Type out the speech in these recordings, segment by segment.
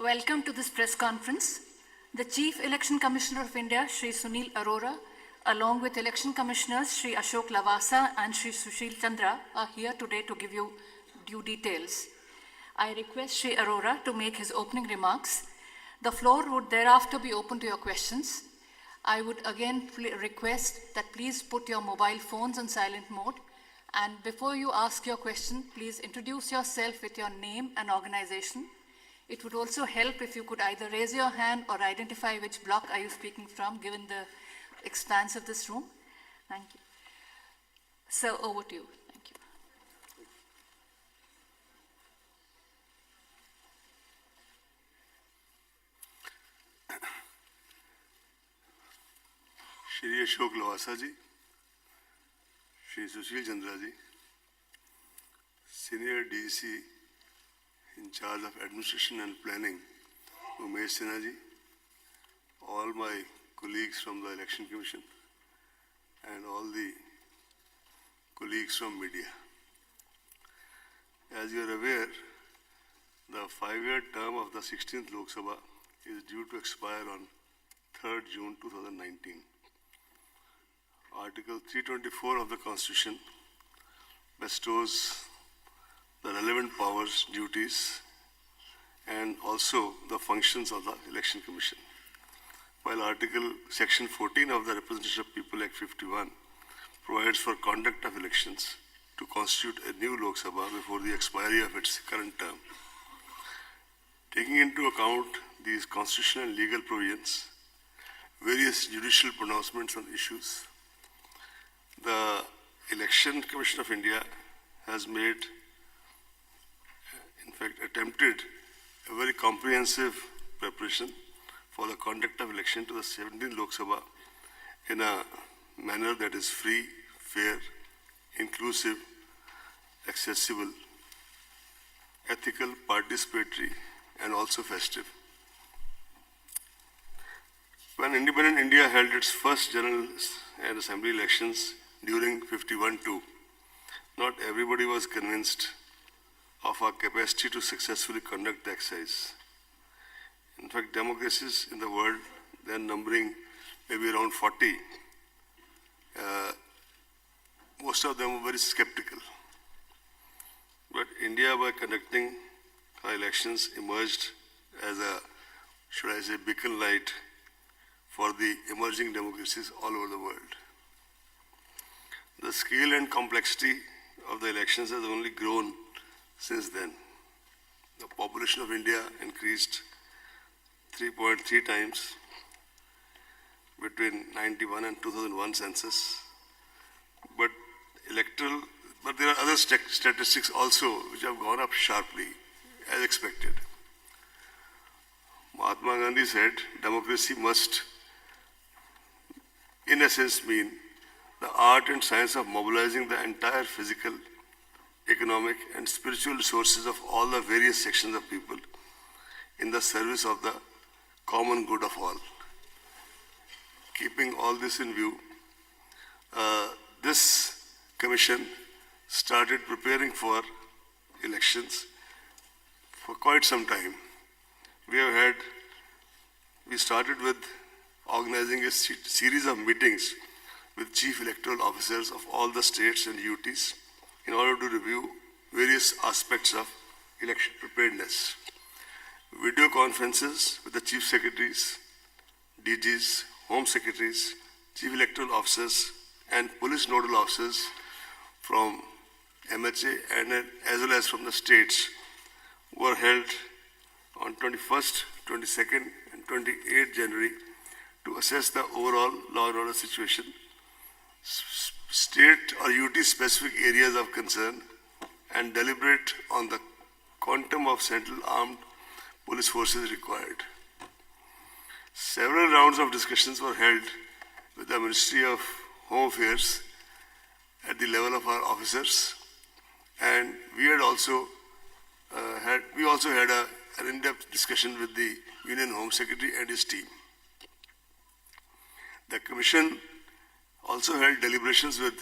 welcome to this press conference. The Chief Election Commissioner of India, Shri Sunil Arora, along with Election Commissioners Shri Ashok Lavasa and Shri Sushil Chandra, are here today to give you due details. I request Shri Arora to make his opening remarks. The floor would thereafter be open to your questions. I would again request that please put your mobile phones on silent mode, and before you ask your question, please introduce yourself with your name and organization. It would also help if you could either raise your hand or identify which block are you speaking from, given the expanse of this room. Thank you. Sir, over to you. Thank you. Shri Ashok Lavasa ji, Shri Sushil Chandra ji, Senior DGC in charge of Administration and Planning, Umesh Sinha ji, all my colleagues from the Election Commission, and all the colleagues from media. As you are aware, the 5-year term of the 16th Lok Sabha is due to expire on 3rd June 2019. Article 324 of the Constitution bestows the relevant powers, duties, and also the functions of the Election Commission. While Section 14 of the Representation of People Act 51 provides for conduct of elections to constitute a new Lok Sabha before the expiry of its current term. Taking into account these constitutional and legal provisions, various judicial pronouncements on issues, the Election Commission of India has attempted a very comprehensive preparation for the conduct of election to the 17th Lok Sabha in a manner that is free, fair, inclusive, accessible, ethical, participatory, and also festive. When independent India held its first general and assembly elections during 51-2, not everybody was convinced of our capacity to successfully conduct the exercise. In fact, democracies in the world, then numbering maybe around 40, most of them were very skeptical. But India, by conducting our elections, emerged as a, should I say, beacon light for the emerging democracies all over the world. The scale and complexity of the elections has only grown since then. The population of India increased 3.3 times between 91 and 2001 census. But there are other statistics also which have gone up sharply, as expected. Mahatma Gandhi said, democracy must, in essence, mean the art and science of mobilizing the entire physical, economic, and spiritual resources of all the various sections of people in the service of the common good of all. Keeping all this in view, this commission started preparing for elections for quite some time. We started with organizing a series of meetings with chief electoral officers of all the states and UTs in order to review various aspects of election preparedness. Video conferences with the chief secretaries, DGs, home secretaries, chief electoral officers, and police nodal officers from MHA and as well as from the states were held on 21st, 22nd, and 28th January to assess the overall law and order situation, state or UT specific areas of concern, and deliberate on the quantum of central armed police forces required. Several rounds of discussions were held with the Ministry of Home Affairs at the level of our officers, and we also had an in-depth discussion with the Union Home Secretary and his team. The Commission also held deliberations with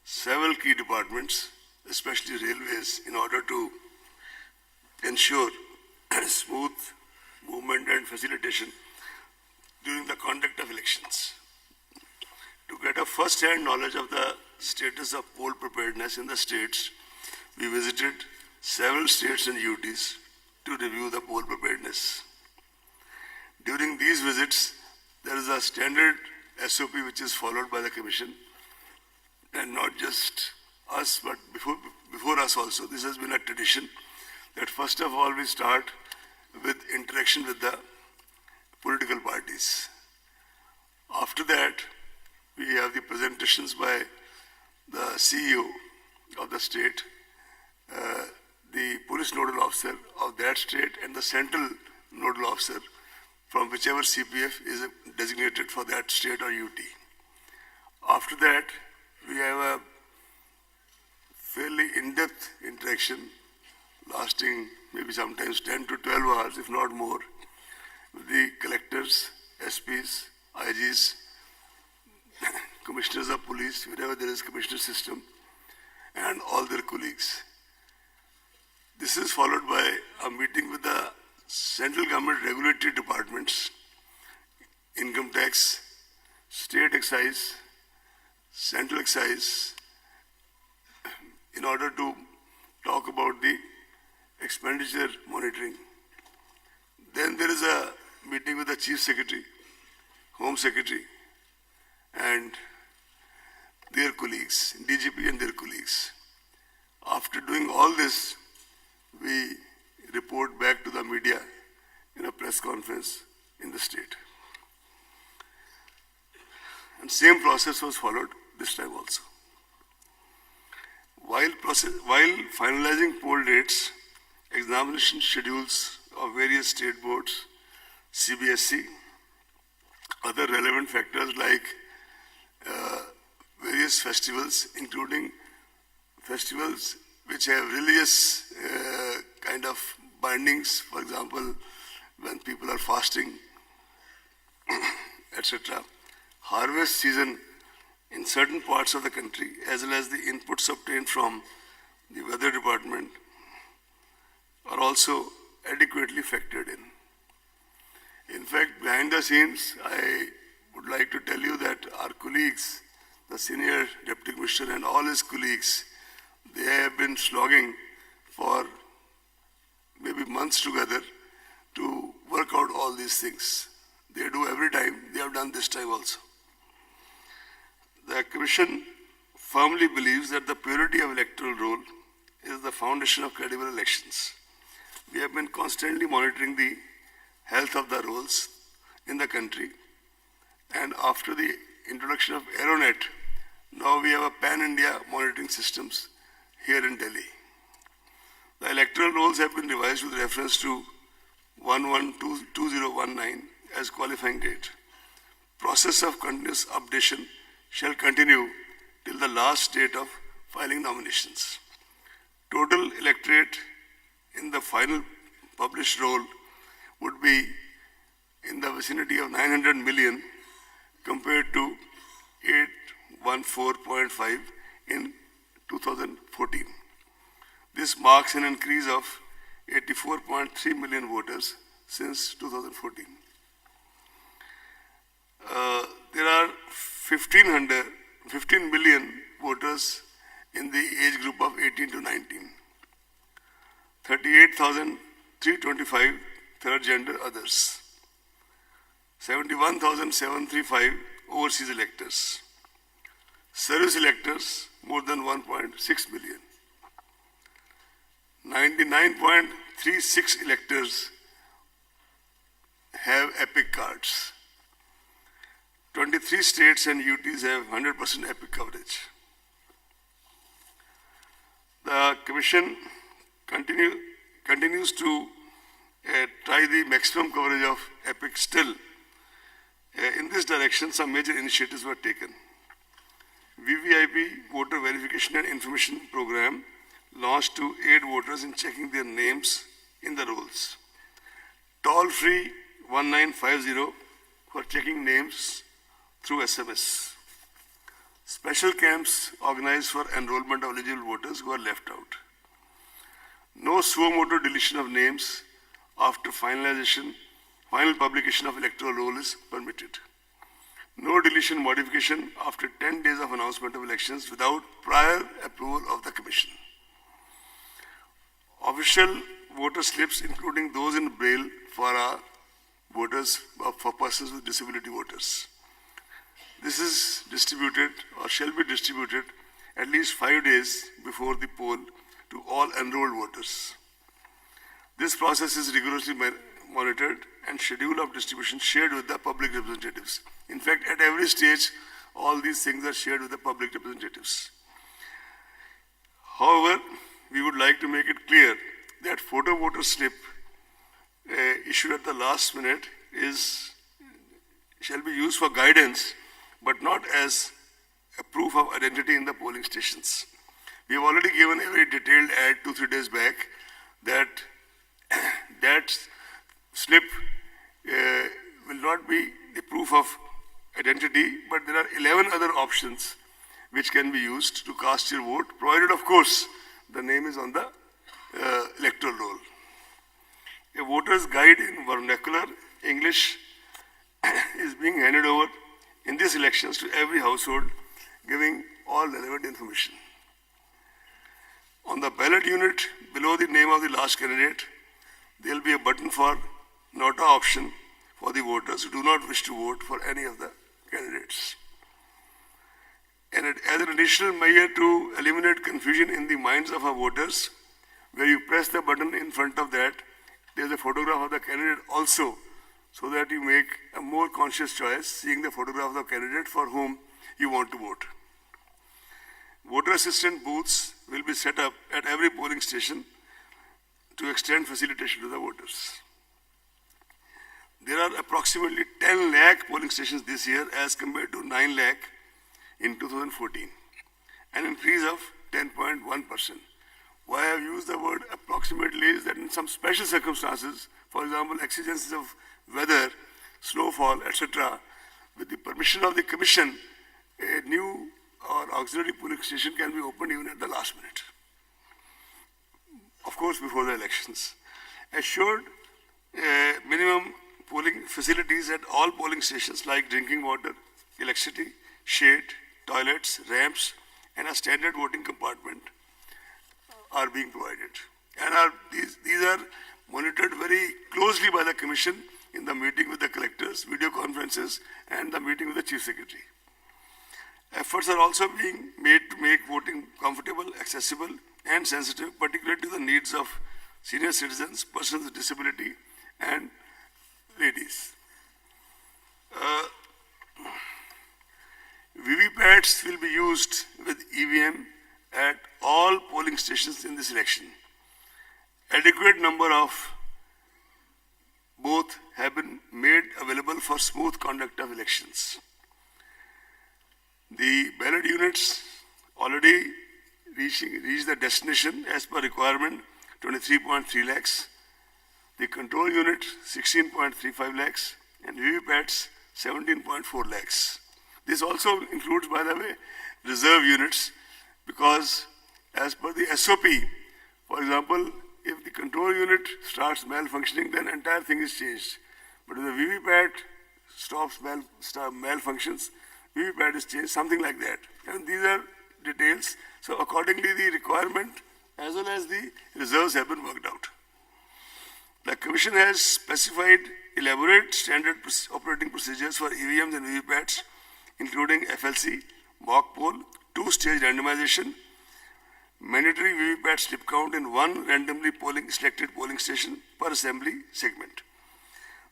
several key departments, especially railways, in order to ensure smooth involvement and facilitation during the conduct of elections. To get a first-hand knowledge of the status of poll preparedness in the states, we visited several states and UTs to review the poll preparedness. During these visits, there is a standard SOP which is followed by the Commission, and not just us, but before us also. This has been a tradition that first of all we start with interaction with the political parties. After that, we have the presentations by the CEO of the state, the police nodal officer of that state, and the central nodal officer from whichever CPF is designated for that state or UT. After that, we have a fairly in-depth interaction lasting maybe sometimes 10 to 12 hours, if not more, with the collectors, SPs, IGs, commissioners of police, wherever there is commissioner system, and all their colleagues. This is followed by a meeting with the central government regulatory departments, income tax, state excise, central excise, in order to talk about the expenditure monitoring. Then there is a meeting with the Chief Secretary, Home Secretary, and their colleagues, DGP and their colleagues. After doing all this, we report back to the media in a press conference in the state. And same process was followed this time also. While finalizing poll dates, examination schedules of various state boards, CBSE, other relevant factors like various festivals, including festivals which have religious kind of bindings, for example, when people are fasting, etc. Harvest season in certain parts of the country, as well as the inputs obtained from the weather department, are also adequately factored in. In fact, behind the scenes, I would like to tell you that our colleagues, the senior deputy commissioner and all his colleagues, they have been slogging for maybe months together to work out all these things. They do every time, they have done this time also. The Commission firmly believes that the purity of electoral roll is the foundation of credible elections. We have been constantly monitoring the health of the rolls in the country, and after the introduction of Aeronet, now we have a pan-India monitoring systems here in Delhi. The electoral rolls have been revised with reference to 11/2019 as qualifying date. Process of continuous updation shall continue till the last date of filing nominations. Total electorate in the final published roll would be in the vicinity of 900 million compared to 814.5 in 2014. This marks an increase of 84.3 million voters since 2014. There are 15 million voters in the age group of 18 to 19. 38,325 third gender others. 71,735 overseas electors. Service electors more than 1.6 million. 99.36 electors have EPIC cards. 23 states and UTs have 100% EPIC coverage. The Commission continues to try the maximum coverage of EPIC still. In this direction, some major initiatives were taken. VVIP, Voter Verification and Information Program, launched to aid voters in checking their names in the rolls. Toll-free 1950 for checking names through SMS. Special camps organized for enrollment of eligible voters who are left out. No suo motu deletion of names after finalization Final publication of electoral roll is permitted. No deletion modification after 10 days of announcement of elections without prior approval of the Commission. Official voter slips, including those in Braille for our voters, for persons with disability voters. This is distributed or shall be distributed at least 5 days before the poll to all enrolled voters. This process is rigorously monitored and schedule of distribution shared with the public representatives. In fact, at every stage, all these things are shared with the public representatives. However, we would like to make it clear that photo voter slip issued at the last minute shall be used for guidance, but not as a proof of identity in the polling stations. We have already given a very detailed ad 2-3 days back that that slip will not be the proof of identity, but there are 11 other options which can be used to cast your vote, provided, of course, the name is on the electoral roll. A voter's guide in vernacular English is being handed over in these elections to every household, giving all relevant information. On the ballot unit below the name of the last candidate, there will be a button for nota option for the voters who do not wish to vote for any of the candidates. And as an additional measure to eliminate confusion in the minds of our voters, where you press the button in front of that, there is a photograph of the candidate also, so that you make a more conscious choice, seeing the photograph of the candidate for whom you want to vote. Voter assistant booths will be set up at every polling station to extend facilitation to the voters. There are approximately 10 lakh polling stations this year as compared to 9 lakh in 2014, an increase of 10.1%. Why I have used the word approximately is that in some special circumstances, for example, exigencies of weather, snowfall, etc., with the permission of the Commission, a new or auxiliary polling station can be opened even at the last minute. Of course, before the elections. Assured minimum polling facilities at all polling stations like drinking water, electricity, shade, toilets, ramps, and a standard voting compartment are being provided. And these are monitored very closely by the Commission in the meeting with the collectors, video conferences, and the meeting with the Chief Secretary. Efforts are also being made to make voting comfortable, accessible, and sensitive, particularly to the needs of senior citizens, persons with disability, and ladies. VVPATs will be used with EVM at all polling stations in this election. Adequate number of both have been made available for smooth conduct of elections. The ballot units already reached the destination as per requirement, 23.3 lakhs. The control unit, 16.35 lakhs, and VVPATs, 17.4 lakhs. This also includes, by the way, reserve units, because as per the SOP, for example, if the control unit starts malfunctioning, then entire thing is changed. But if the VVPAT stops malfunctions, VVPAT is changed, something like that. And these are details. So accordingly, the requirement as well as the reserves have been worked out. The Commission has specified elaborate standard operating procedures for EVMs and VVPATs, including FLC, mock poll, two-stage randomization, mandatory VVPAT slip count in one randomly selected polling station per assembly segment.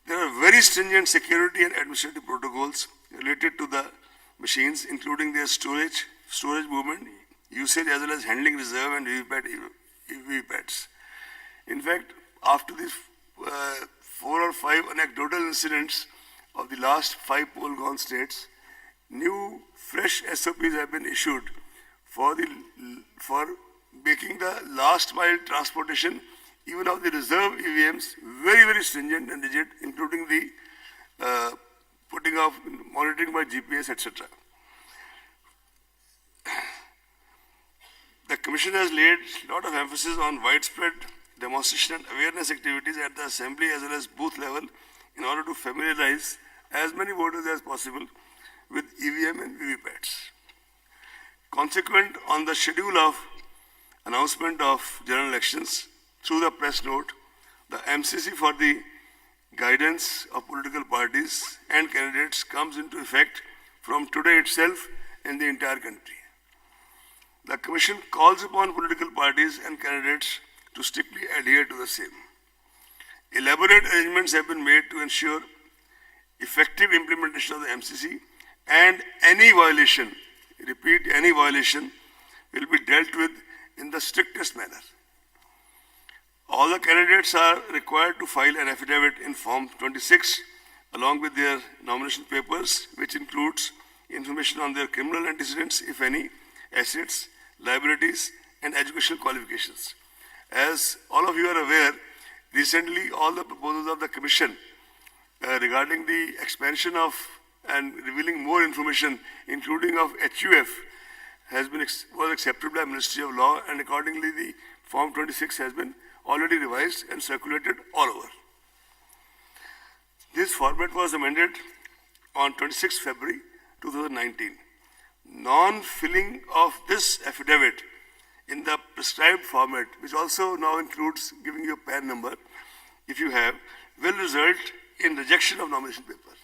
There are very stringent security and administrative protocols related to the machines, including their storage movement, usage, as well as handling reserve and VVPATs. In fact, after these 4 or 5 anecdotal incidents of the last 5 poll-gone states, new, fresh SOPs have been issued for making the last mile transportation, even of the reserve EVMs, very, very stringent and rigid, including the putting of monitoring by GPS, etc. The Commission has laid a lot of emphasis on widespread demonstration and awareness activities at the assembly as well as booth level in order to familiarize as many voters as possible with EVM and VVPATs. Consequent on the schedule of announcement of general elections through the press note, the MCC for the guidance of political parties and candidates comes into effect from today itself in the entire country. The Commission calls upon political parties and candidates to strictly adhere to the same. Elaborate arrangements have been made to ensure effective implementation of the MCC, and any violation, repeat, any violation will be dealt with in the strictest manner. All the candidates are required to file an affidavit in Form 26 along with their nomination papers, which includes information on their criminal antecedents, if any, assets, liabilities, and educational qualifications. As all of you are aware, recently all the proposals of the Commission regarding the expansion of and revealing more information, including of HUF, was accepted by Ministry of Law, and accordingly the Form 26 has been already revised and circulated all over. This format was amended on 26 February 2019. Non-filling of this affidavit in the prescribed format, which also now includes giving you a PAN number, if you have, will result in rejection of nomination paper.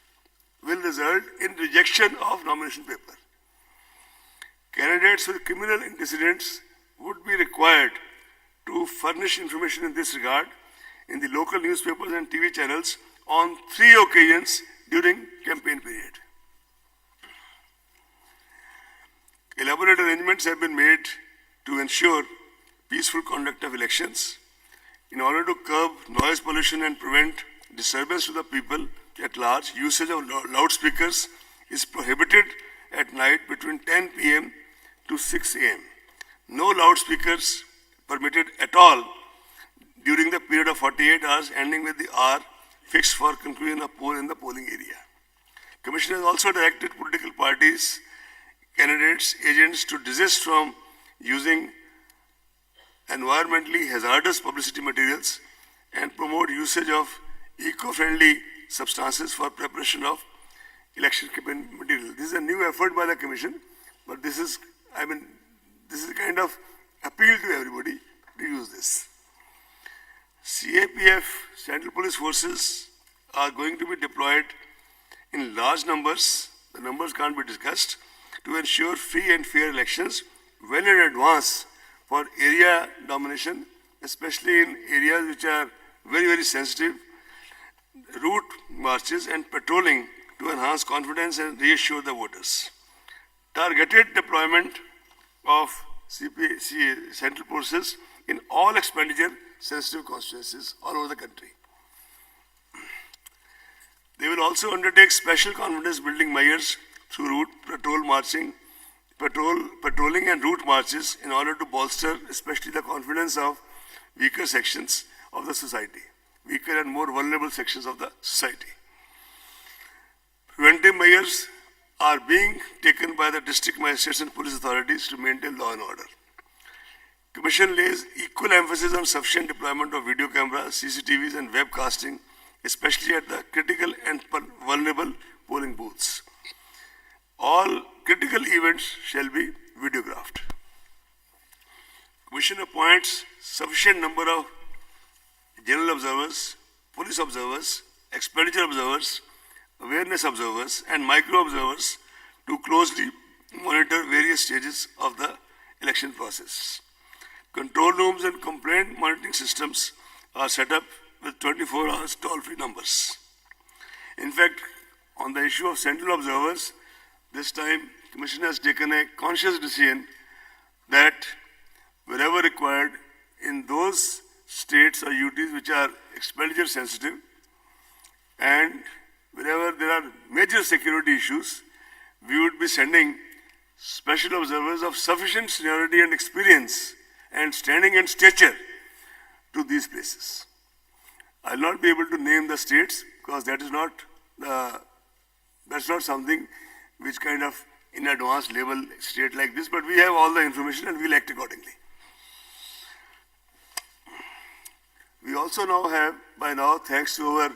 Will result in rejection of nomination paper. Candidates with criminal antecedents would be required to furnish information in this regard in the local newspapers and TV channels on 3 occasions during campaign period. Elaborate arrangements have been made to ensure peaceful conduct of elections. In order to curb noise pollution and prevent disturbance to the people at large, usage of loudspeakers is prohibited at night between 10 p.m. to 6 a.m. No loudspeakers permitted at all during the period of 48 hours ending with the hour fixed for conclusion of poll in the polling area. Commission has also directed political parties, candidates, agents to desist from using environmentally hazardous publicity materials and promote usage of eco-friendly substances for preparation of election campaign material. This is a new effort by the Commission, but this is a kind of appeal to everybody to use this. CAPF, Central Police Forces, are going to be deployed in large numbers, the numbers can't be discussed, to ensure free and fair elections well in advance for area domination, especially in areas which are very, very sensitive, route marches and patrolling to enhance confidence and reassure the voters. Targeted deployment of Central Forces in all expenditure-sensitive constituencies all over the country. They will also undertake special confidence-building measures through route patrolling and route marches in order to bolster especially the confidence of weaker sections of the society, weaker and more vulnerable sections of the society. Preventive measures are being taken by the district magistrates and police authorities to maintain law and order. Commission lays equal emphasis on sufficient deployment of video cameras, CCTVs and webcasting, especially at the critical and vulnerable polling booths. All critical events shall be videographed. Commission appoints sufficient number of general observers, police observers, expenditure observers, awareness observers and micro observers to closely monitor various stages of the election process. Control rooms and complaint monitoring systems are set up with 24 hours toll-free numbers. In fact, on the issue of central observers, this time Commission has taken a conscious decision that wherever required in those states or UTs which are expenditure sensitive and wherever there are major security issues, we would be sending special observers of sufficient seniority and experience and standing and stature to these places. I'll not be able to name the states because that's not something which kind of in advance label state like this, but we have all the information and we'll act accordingly. We also now have, by now, thanks to our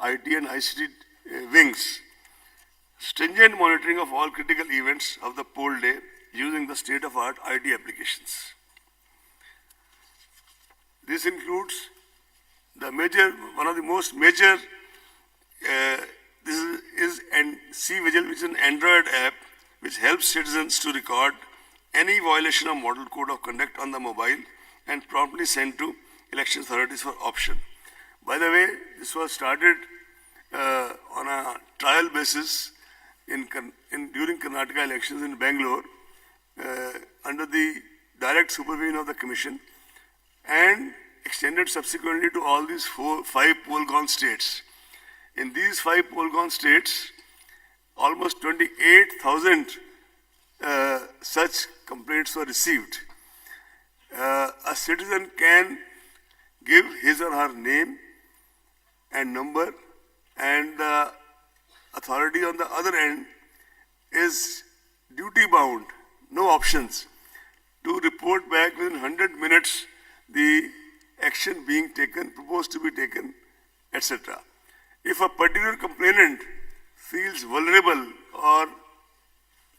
IT and ICT wings, stringent monitoring of all critical events of the poll day using the state-of-art IT applications. This includes one of the most major, this is C-Vigil, which is an Android app which helps citizens to record any violation of Model Code of Conduct on the mobile and promptly send to election authorities for option. By the way, this was started on a trial basis during Karnataka elections in Bangalore under the direct supervision of the Commission and extended subsequently to all these 5 poll-gone states. In these 5 poll-gone states, almost 28,000 such complaints were received. A citizen can give his or her name and number, and the authority on the other end is duty-bound, no options, to report back within 100 minutes the action being taken, proposed to be taken, etc. If a particular complainant feels vulnerable or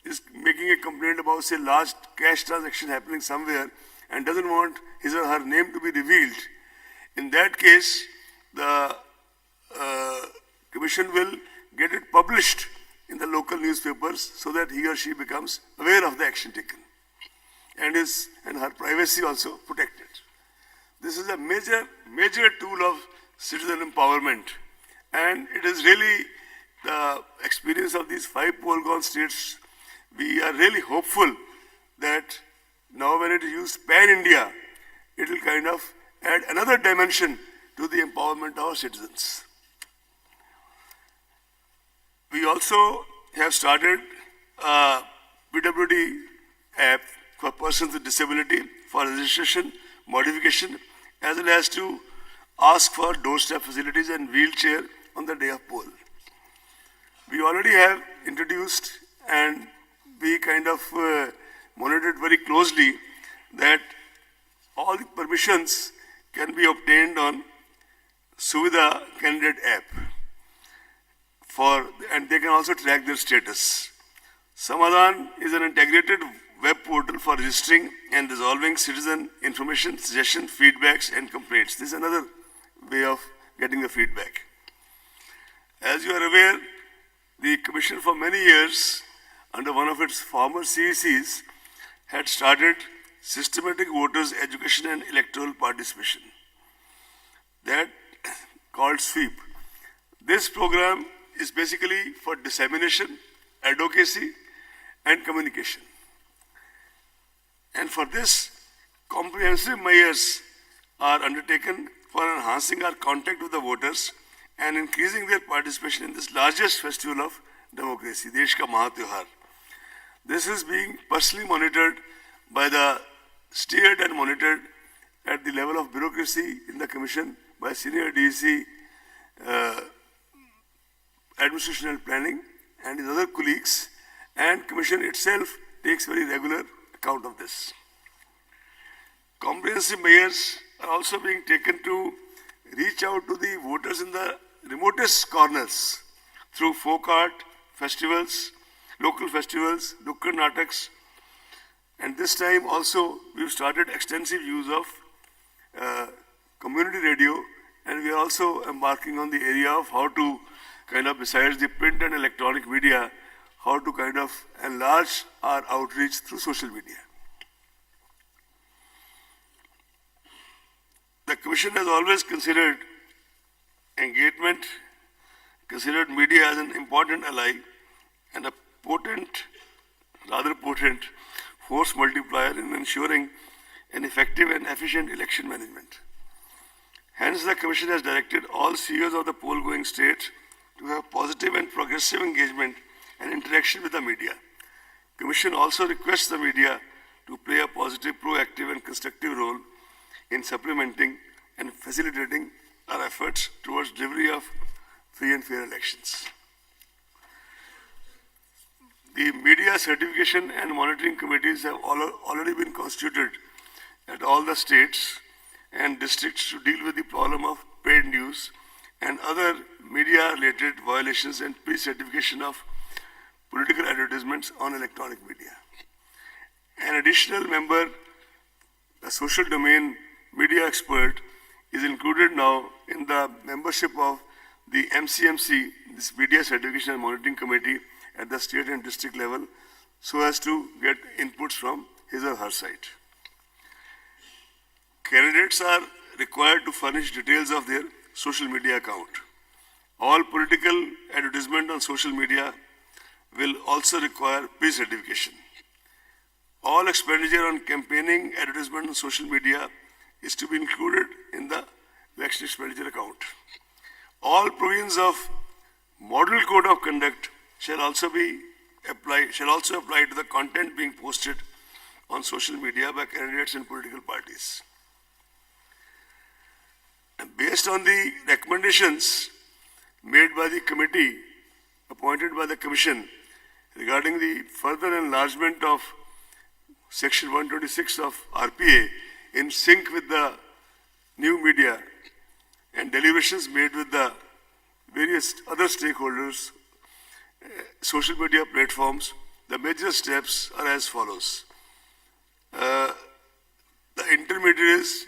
is making a complaint about, say, large cash transaction happening somewhere and doesn't want his or her name to be revealed, in that case, the Commission will get it published in the local newspapers so that he or she becomes aware of the action taken and her privacy also protected. This is a major tool of citizen empowerment, and it is really the experience of these 5 poll-gone states. We are really hopeful that now when it is used pan-India, it will kind of add another dimension to the empowerment of our citizens. We also have started a PWD app for persons with disability for registration, modification, as well as to ask for doorstep facilities and wheelchair on the day of poll. We already have introduced and we kind of monitored very closely that all the permissions can be obtained on Suvidha candidate app and they can also track their status. Samadhan is an integrated web portal for registering and resolving citizen information, suggestions, feedbacks and complaints. This is another way of getting the feedback. As you are aware, the Commission for many years under one of its former CECs had started systematic voters education and electoral participation, that called SWEEP. This program is basically for dissemination, advocacy and communication. And for this, comprehensive measures are undertaken for enhancing our contact with the voters and increasing their participation in this largest festival of democracy, Desh Ka Mahatyohar. This is being personally monitored by the steered and monitored at the level of bureaucracy in the Commission by senior DEC, administration and planning and his other colleagues, and Commission itself takes very regular account of this. Comprehensive measures are also being taken to reach out to the voters in the remotest corners through folk art, festivals, local festivals, Nukkad Nataks, and this time also we've started extensive use of community radio, and we are also embarking on the area of how to kind of, besides the print and electronic media, how to kind of enlarge our outreach through social media. The Commission has always considered engagement, considered media as an important ally and a rather potent force multiplier in ensuring an effective and efficient election management. Hence, the Commission has directed all CEOs of the poll-going states to have positive and progressive engagement and interaction with the media. Commission also requests the media to play a positive, proactive and constructive role in supplementing and facilitating our efforts towards delivery of free and fair elections. The media certification and monitoring committees have already been constituted at all the states and districts to deal with the problem of paid news and other media-related violations and pre-certification of political advertisements on electronic media. An additional member, a social domain media expert, is included now in the membership of the MCMC, this Media Certification and Monitoring Committee at the state and district level, so as to get inputs from his or her side. Candidates are required to furnish details of their social media account. All political advertisement on social media will also require pre-certification. All expenditure on campaigning advertisement on social media is to be included in the election expenditure account. All provisions of Model Code of Conduct shall also apply to the content being posted on social media by candidates and political parties. And based on the recommendations made by the committee appointed by the Commission regarding the further enlargement of Section 126 of RPA in sync with the new media and deliberations made with the various other stakeholders, social media platforms, the major steps are as follows. The intermediaries,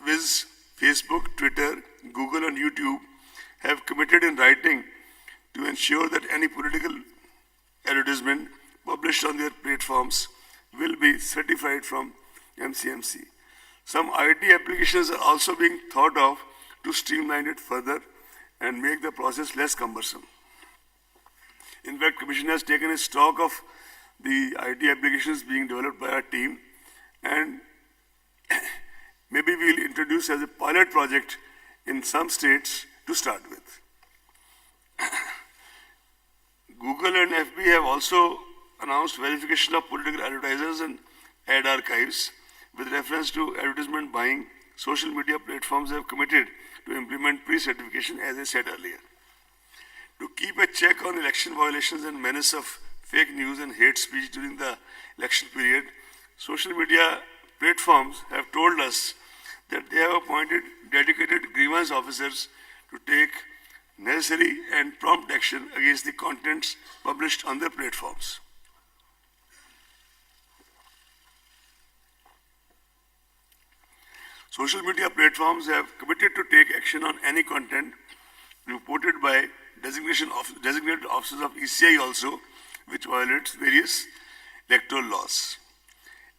viz. Facebook, Twitter, Google and YouTube, have committed in writing to ensure that any political advertisement published on their platforms will be certified from MCMC. Some IT applications are also being thought of to streamline it further and make the process less cumbersome. In fact, Commission has taken a stock of the IT applications being developed by our team, and maybe we'll introduce as a pilot project in some states to start with. Google and FB have also announced verification of political advertisers and ad archives. With reference to advertisement buying, social media platforms have committed to implement pre-certification, as I said earlier. To keep a check on election violations and menace of fake news and hate speech during the election period, social media platforms have told us that they have appointed dedicated grievance officers to take necessary and prompt action against the contents published on their platforms. Social media platforms have committed to take action on any content reported by designated officers of ECI also, which violates various electoral laws.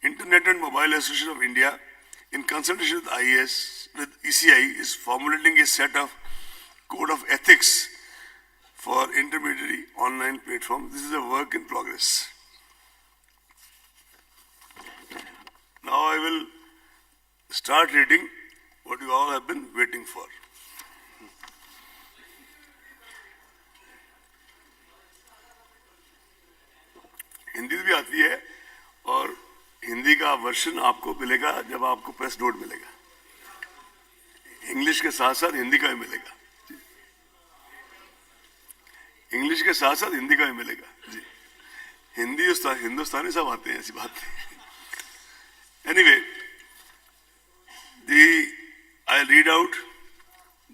Internet and Mobile Association of India, in consultation with ECI, is formulating a set of code of ethics for intermediary online platforms. This is a work in progress. Now I will start reading what you all have been waiting for. Hindi भी आती है और हिंदी का version आपको मिलेगा जब आपको press note मिलेगा. इंग्लिश के साथ साथ हिंदी का भी मिलेगा. इंग्लिश के साथ साथ हिंदी का भी मिलेगा जी. हिंदी हिंदुस्तानी सब आते हैं, ऐसी बात नहीं. Anyway, I'll read out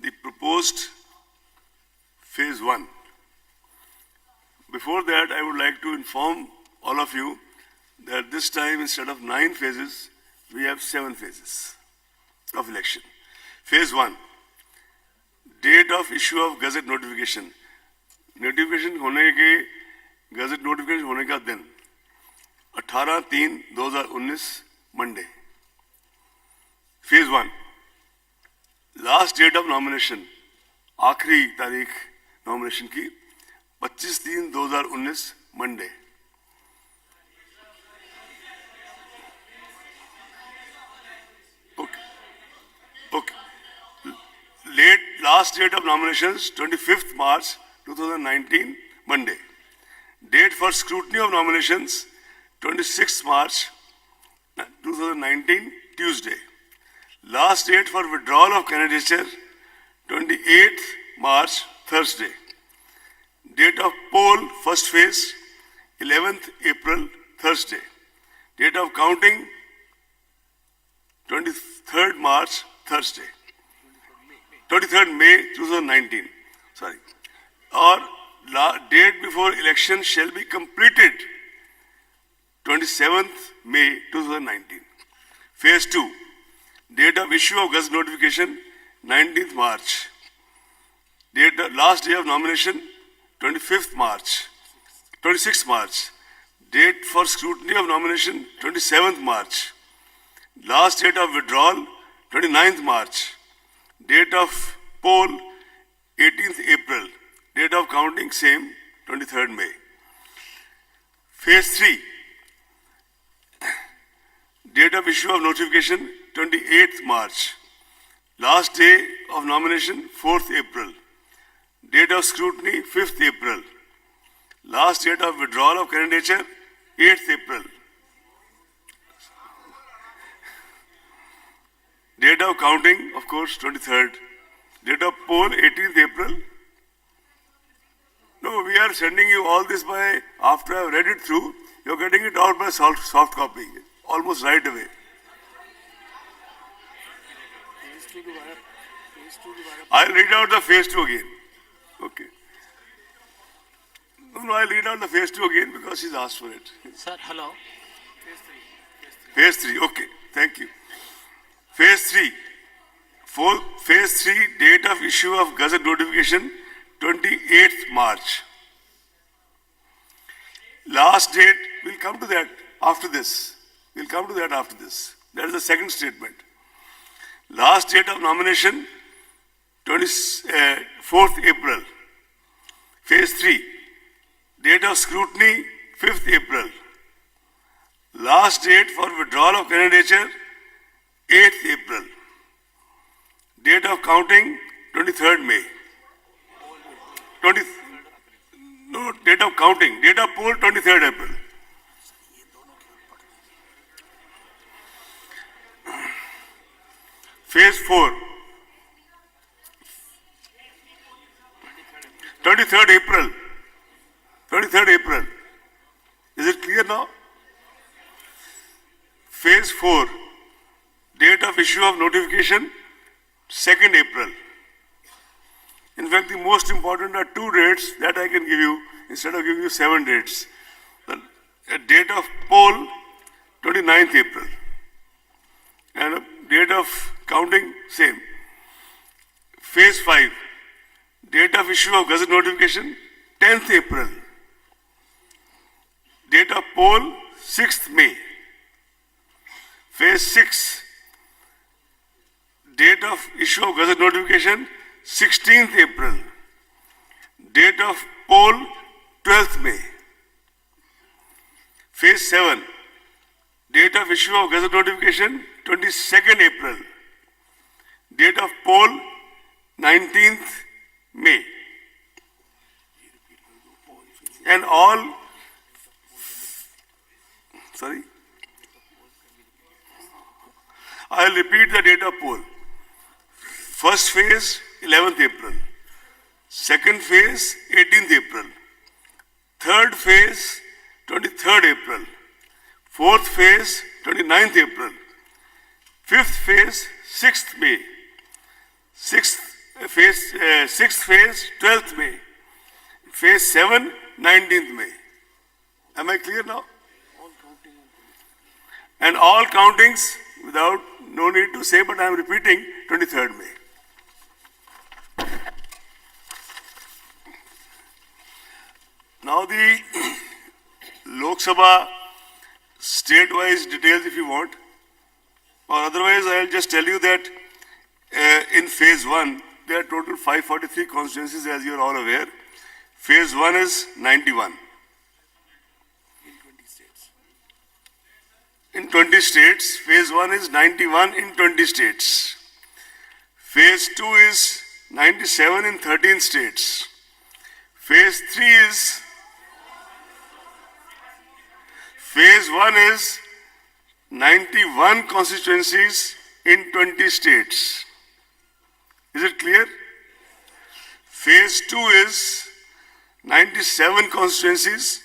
the proposed phase 1. Before that, I would like to inform all of you that this time, instead of 9 phases, we have 7 phases of election. Phase 1, date of issue of gazette notification. Notification होने के gazette notification होने का दिन 18/3/2019 Monday. Phase 1, last date of nomination, आखिरी तारीख nomination की 25/3/2019 Monday. Okay. Last date of nominations 25th March 2019 Monday. Date for scrutiny of nominations 26th March 2019 Tuesday. Last date for withdrawal of candidature 28th March Thursday. Date of poll first phase 11th April Thursday. Date of counting 23rd March Thursday. 23rd May 2019. Sorry. Or date before election shall be completed 27th May 2019. Phase 2. Date of issue of Gazette notification 19th March. Last day of nomination 25th March. 26th March. Date for scrutiny of nomination 27th March. Last date of withdrawal 29th March. Date of poll 18th April. Date of counting same 23rd May. Phase 3. Date of issue of notification 28th March. Last day of nomination 4th April. Date of scrutiny 5th April. Last date of withdrawal of candidature 8th April. Date of counting, of course, 23rd. Date of poll 18th April. No, we are sending you all this by, after I have read it through, you are getting it out by soft copy, almost right away. I'll read out the phase 2 again. Okay. No, I'll read out the phase 2 again because she's asked for it. Sir, hello. Phase 3, okay, thank you. Phase 3. Phase 3, date of issue of Gazette notification 28th March. Last date, we'll come to that after this. We'll come to that after this. That is the second statement. Last date of nomination 4th April. Phase 3. Date of scrutiny 5th April. Last date for withdrawal of candidature 8th April. Date of counting 23rd May. Date of counting. Date of poll 23rd April. Phase 4. 23rd April. 23rd April. Is it clear now? Phase 4. Date of issue of notification 2nd April. In fact, the most important are 2 dates that I can give you instead of giving you 7 dates. The date of poll 29th April. And a date of counting same. Phase 5. Date of issue of Gazette notification 10th April. Date of poll 6th May. Phase 6. Date of issue of Gazette notification 16th April. Date of poll 12th May. Phase 7. Date of issue of Gazette notification 22nd April. Date of poll 19th May. And all, sorry, I will repeat the date of poll. First phase 11th April. Second phase 18th April. Third phase 23rd April. Fourth phase 29th April. Fifth phase 6th May. Sixth phase 12th May. Phase 7 19th May. Am I clear now? And all countings without, no need to say, but I am repeating, 23rd May. Now the Lok Sabha state-wise details if you want, or otherwise I will just tell you that in phase 1 there are total 543 constituencies, as you are all aware. Phase 1 is 91. In 20 states. Phase 1 is 91 in 20 states. Phase 2 is 97 in 13 states. Phase 3 is, phase 1 is 91 constituencies in 20 states. Is it clear? Phase 2 is 97 constituencies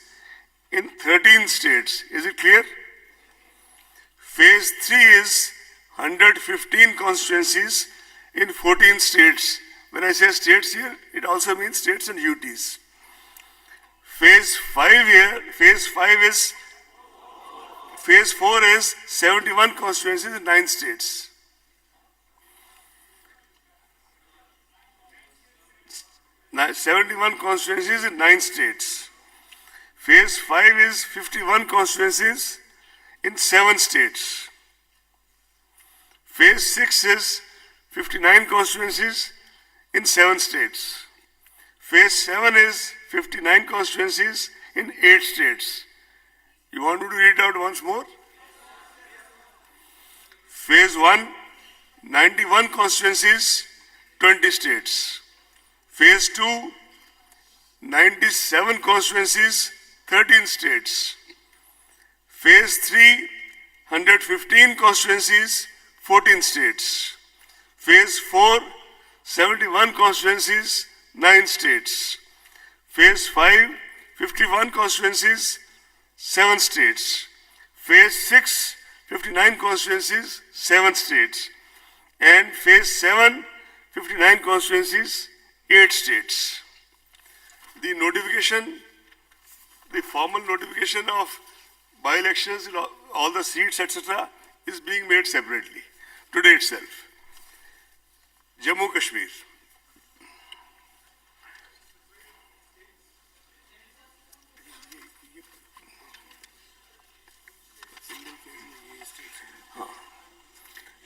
in 13 states. Is it clear? Phase 3 is 115 constituencies in 14 states. when I say states here, it also means states and UTs. Phase 5 here, phase 4 is 71 constituencies in 9 states. 71 constituencies in 9 states. Phase 5 is 51 constituencies in 7 states. Phase 6 is 59 constituencies in 7 states. Phase 7 is 59 constituencies in 8 states. You want me to read it out once more? Phase 1, 91 constituencies, 20 states. Phase 2, 97 constituencies, 13 states. Phase 3, 115 constituencies, 14 states. Phase 4, 71 constituencies, 9 states. Phase 5, 51 constituencies, 7 states. Phase 6, 59 constituencies, 7 states. And Phase 7, 59 constituencies, 8 states. The notification, the formal notification of by-elections, all the seats, etc., is being made separately today itself. Jammu Kashmir.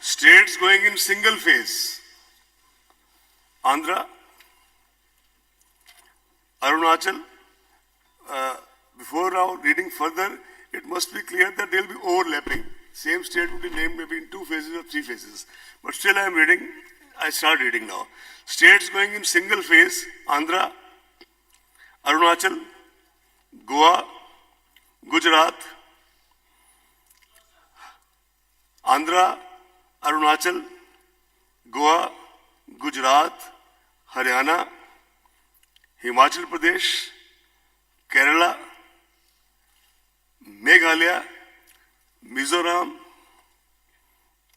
States going in single phase. Andhra, Arunachal. Before now reading further, it must be clear that they will be overlapping. Same state will be named maybe in 2 phases or 3 phases. But still I am reading, I start reading now. States going in single phase, Andhra, Arunachal, Goa, Gujarat, Andhra, Arunachal, Goa, Gujarat, Haryana, Himachal Pradesh, Kerala, Meghalaya, Mizoram,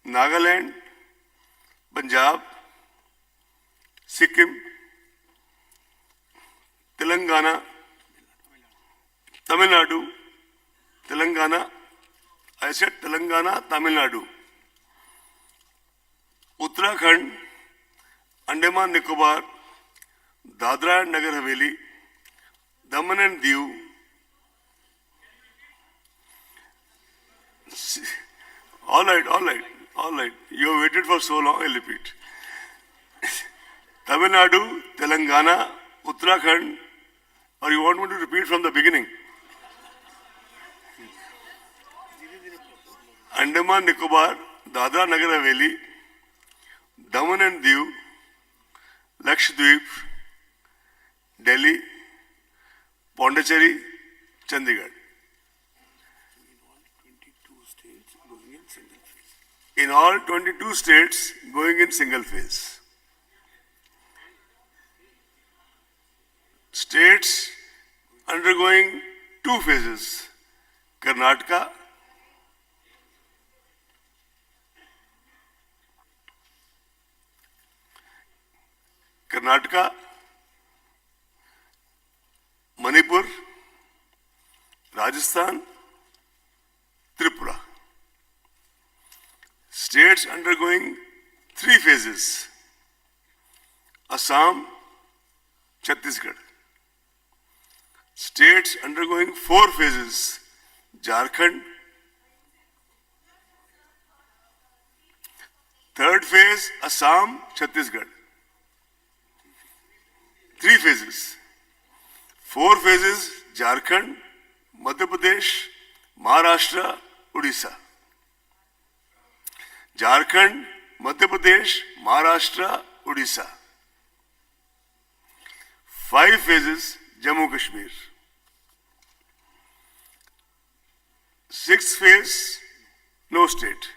Nagaland, Punjab, Sikkim, Telangana, Tamil Nadu, Telangana, I said Telangana, Tamil Nadu, Uttarakhand, Andaman Nicobar, Dadra and Nagar Haveli, Daman and Diu, all right. You have waited for so long, I'll repeat. Tamil Nadu, Telangana, Uttarakhand, or you want me to repeat from the beginning? Andaman Nicobar, Dadra Nagar Haveli, Daman and Diu, Lakshadweep, Delhi, Pondicherry, Chandigarh. In all 22 states going in single phase. States undergoing 2 phases. Karnataka, Manipur, Rajasthan, Tripura. States undergoing 3 phases. Assam, Chhattisgarh. States undergoing 4 phases. Jharkhand. 3rd phase, Assam, Chhattisgarh. 3 phases. 4 phases, Jharkhand, Madhya Pradesh, Maharashtra, Odisha. Jharkhand, Madhya Pradesh, Maharashtra, Odisha. 5 phases, Jammu Kashmir. 6th phase, no state.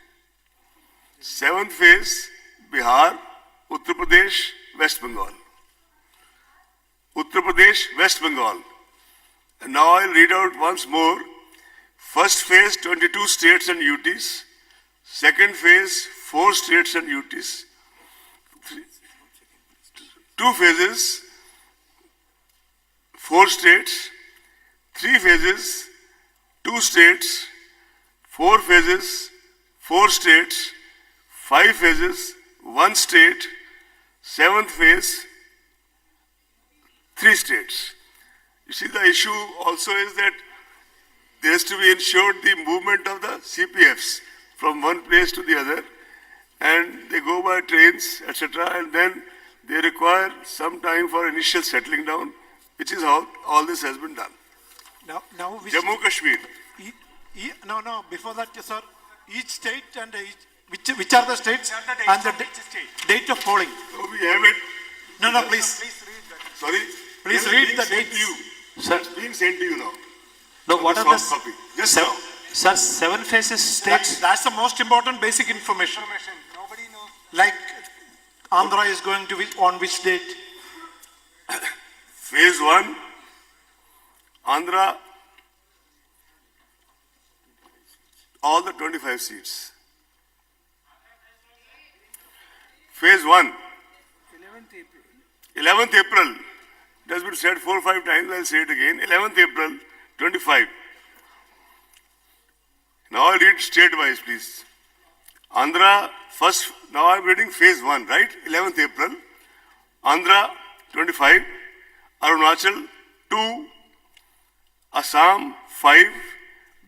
7th phase, Bihar, Uttar Pradesh, West Bengal. Uttar Pradesh, West Bengal. And now I'll read out once more. First phase, 22 states and UTs. Second phase, 4 states and UTs. 2 phases, 4 states, 3 phases, 2 states, 4 phases, 4 states, 5 phases, 1 state, 7th phase, 3 states. You see, the issue also is that there has to be ensured the movement of the CPFs from one place to the other, and they go by trains, etc., and then they require some time for initial settling down, which is how all this has been done. Now which, Jammu Kashmir. no, before that, sir, each state and which are the states and the date of polling. So we have it. No, please. Sorry? Please It is read being the sent dates. to you. Sir, It's being sent to you now. no, what are the Soft copy. Just now. sir, 7 phases states? That's the most important basic information. Nobody knows. Like Andhra is going to be on which date? Phase 1, Andhra, all the 25 seats. Phase 1, 11th April. It has been said 4 or 5 times, I'll say it again. 11th April, 25. Now I'll read state-wise, please. Andhra, first, now I'm reading phase 1, right? 11th April. Andhra, 25. Arunachal, 2. Assam, 5.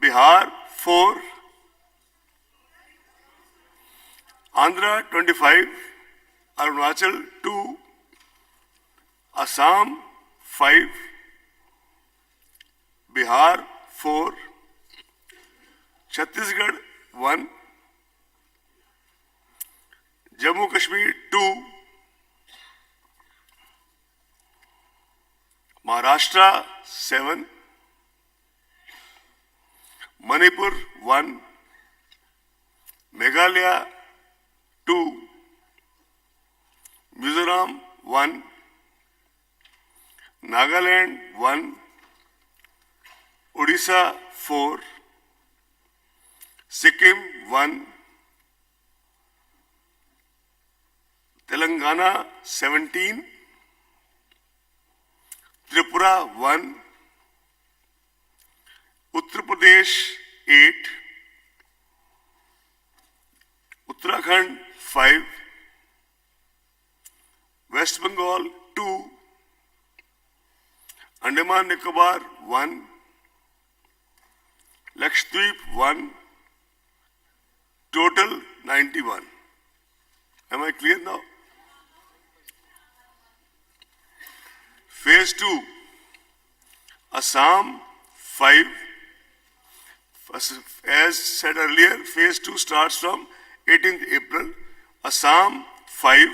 Bihar, 4. Andhra, 25. Arunachal, 2. Assam, 5. Bihar, 4. Chhattisgarh, 1. Jammu Kashmir, 2. Maharashtra, 7. Manipur, 1. Meghalaya, 2. Mizoram, 1. Nagaland, 1. Odisha, 4. Sikkim, 1. Telangana, 17. Tripura, 1. Uttar Pradesh, 8. Uttarakhand, 5. West Bengal, 2. Andaman Nicobar, 1. Lakshadweep, 1. Total, 91. Am I clear now? Phase 2, Assam, 5. As said earlier, phase 2 starts from 18th April. Assam, 5.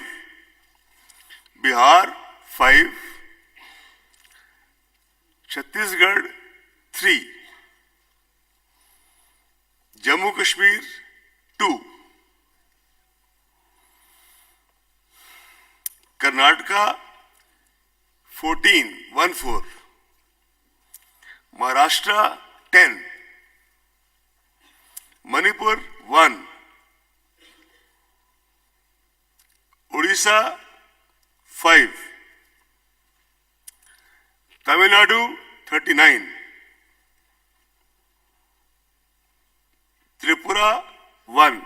Bihar, 5. Chhattisgarh, 3. Jammu Kashmir, 2. Karnataka, 14, 1-4. Maharashtra, 10. Manipur, 1. Odisha, 5. Tamil Nadu, 39. Tripura, 1.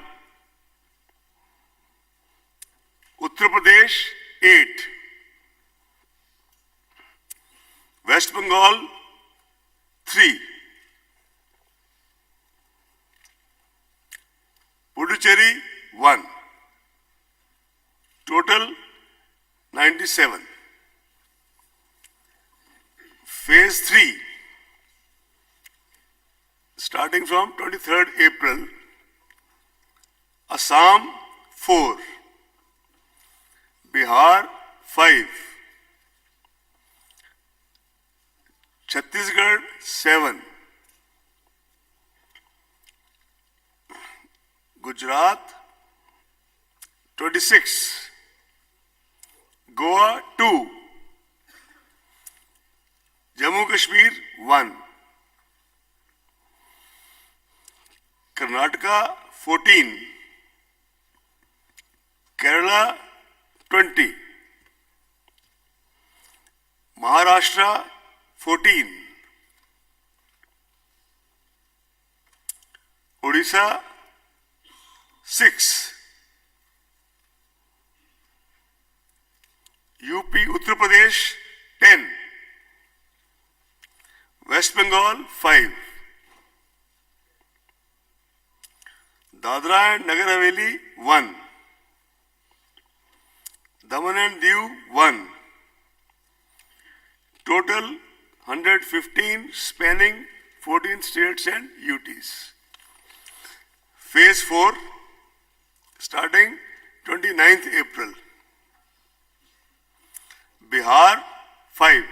Uttar Pradesh, 8. West Bengal, 3. Puducherry, 1. Total, 97. Phase 3, starting from 23rd April, Assam, 4. Bihar, 5. Chhattisgarh, 7. Gujarat, 26. Goa, 2. Jammu Kashmir, 1. Karnataka, 14. Kerala, 20. Maharashtra 14, Odisha 6, UP Uttar Pradesh 10, West Bengal 5, Dadra and Nagar Haveli 1, Daman and Diu 1. Total 115 spanning 14 states and UTs. Phase 4 starting 29th April. Bihar 5,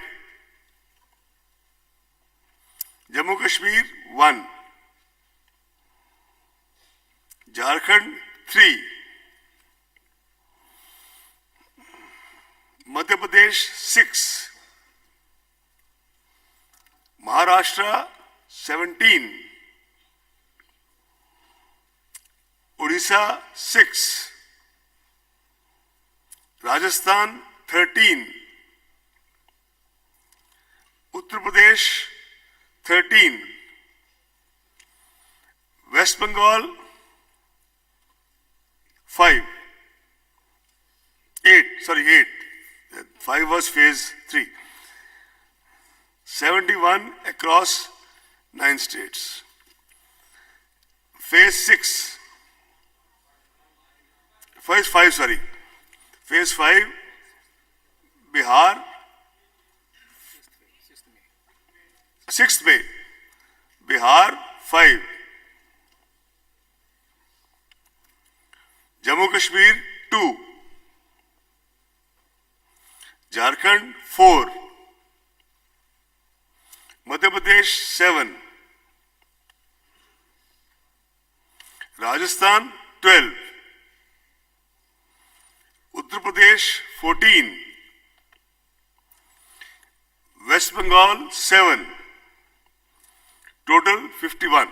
Jammu Kashmir 1, Jharkhand 3, Madhya Pradesh 6, Maharashtra 17, Odisha 6, Rajasthan 13, Uttar Pradesh 13, West Bengal 5, 8. 5 was phase 3. 71 across 9 states. Phase 6. Phase 5, Phase 5, Bihar, 6th May, Bihar 5, Jammu Kashmir 2, Jharkhand 4, Madhya Pradesh 7, Rajasthan 12, Uttar Pradesh 14, West Bengal 7, total 51.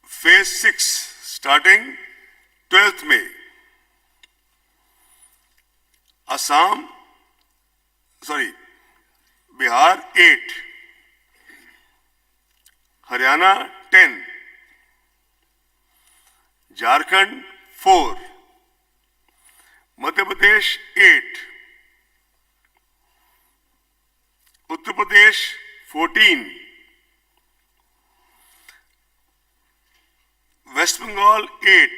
Phase 6 starting 12th May. Bihar 8, Haryana 10, Jharkhand 4, Madhya Pradesh 8, Uttar Pradesh 14, West Bengal 8,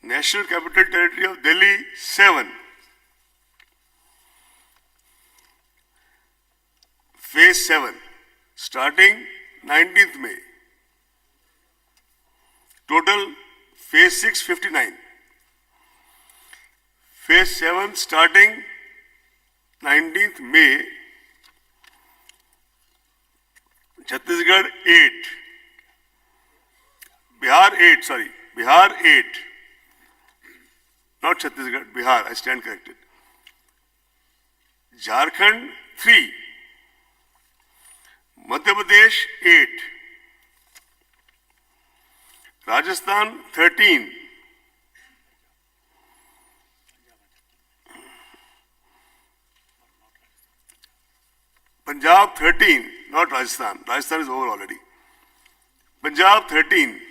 National Capital Territory of Delhi 7, Phase 7 starting 19th May. Total Phase 6 59. Phase 7 starting 19th May. Chhattisgarh 8. Bihar 8. Not Chhattisgarh, Bihar, I stand corrected. Jharkhand 3. Madhya Pradesh 8. Rajasthan 13. Punjab 13, not Rajasthan. Rajasthan is over already. Punjab 13.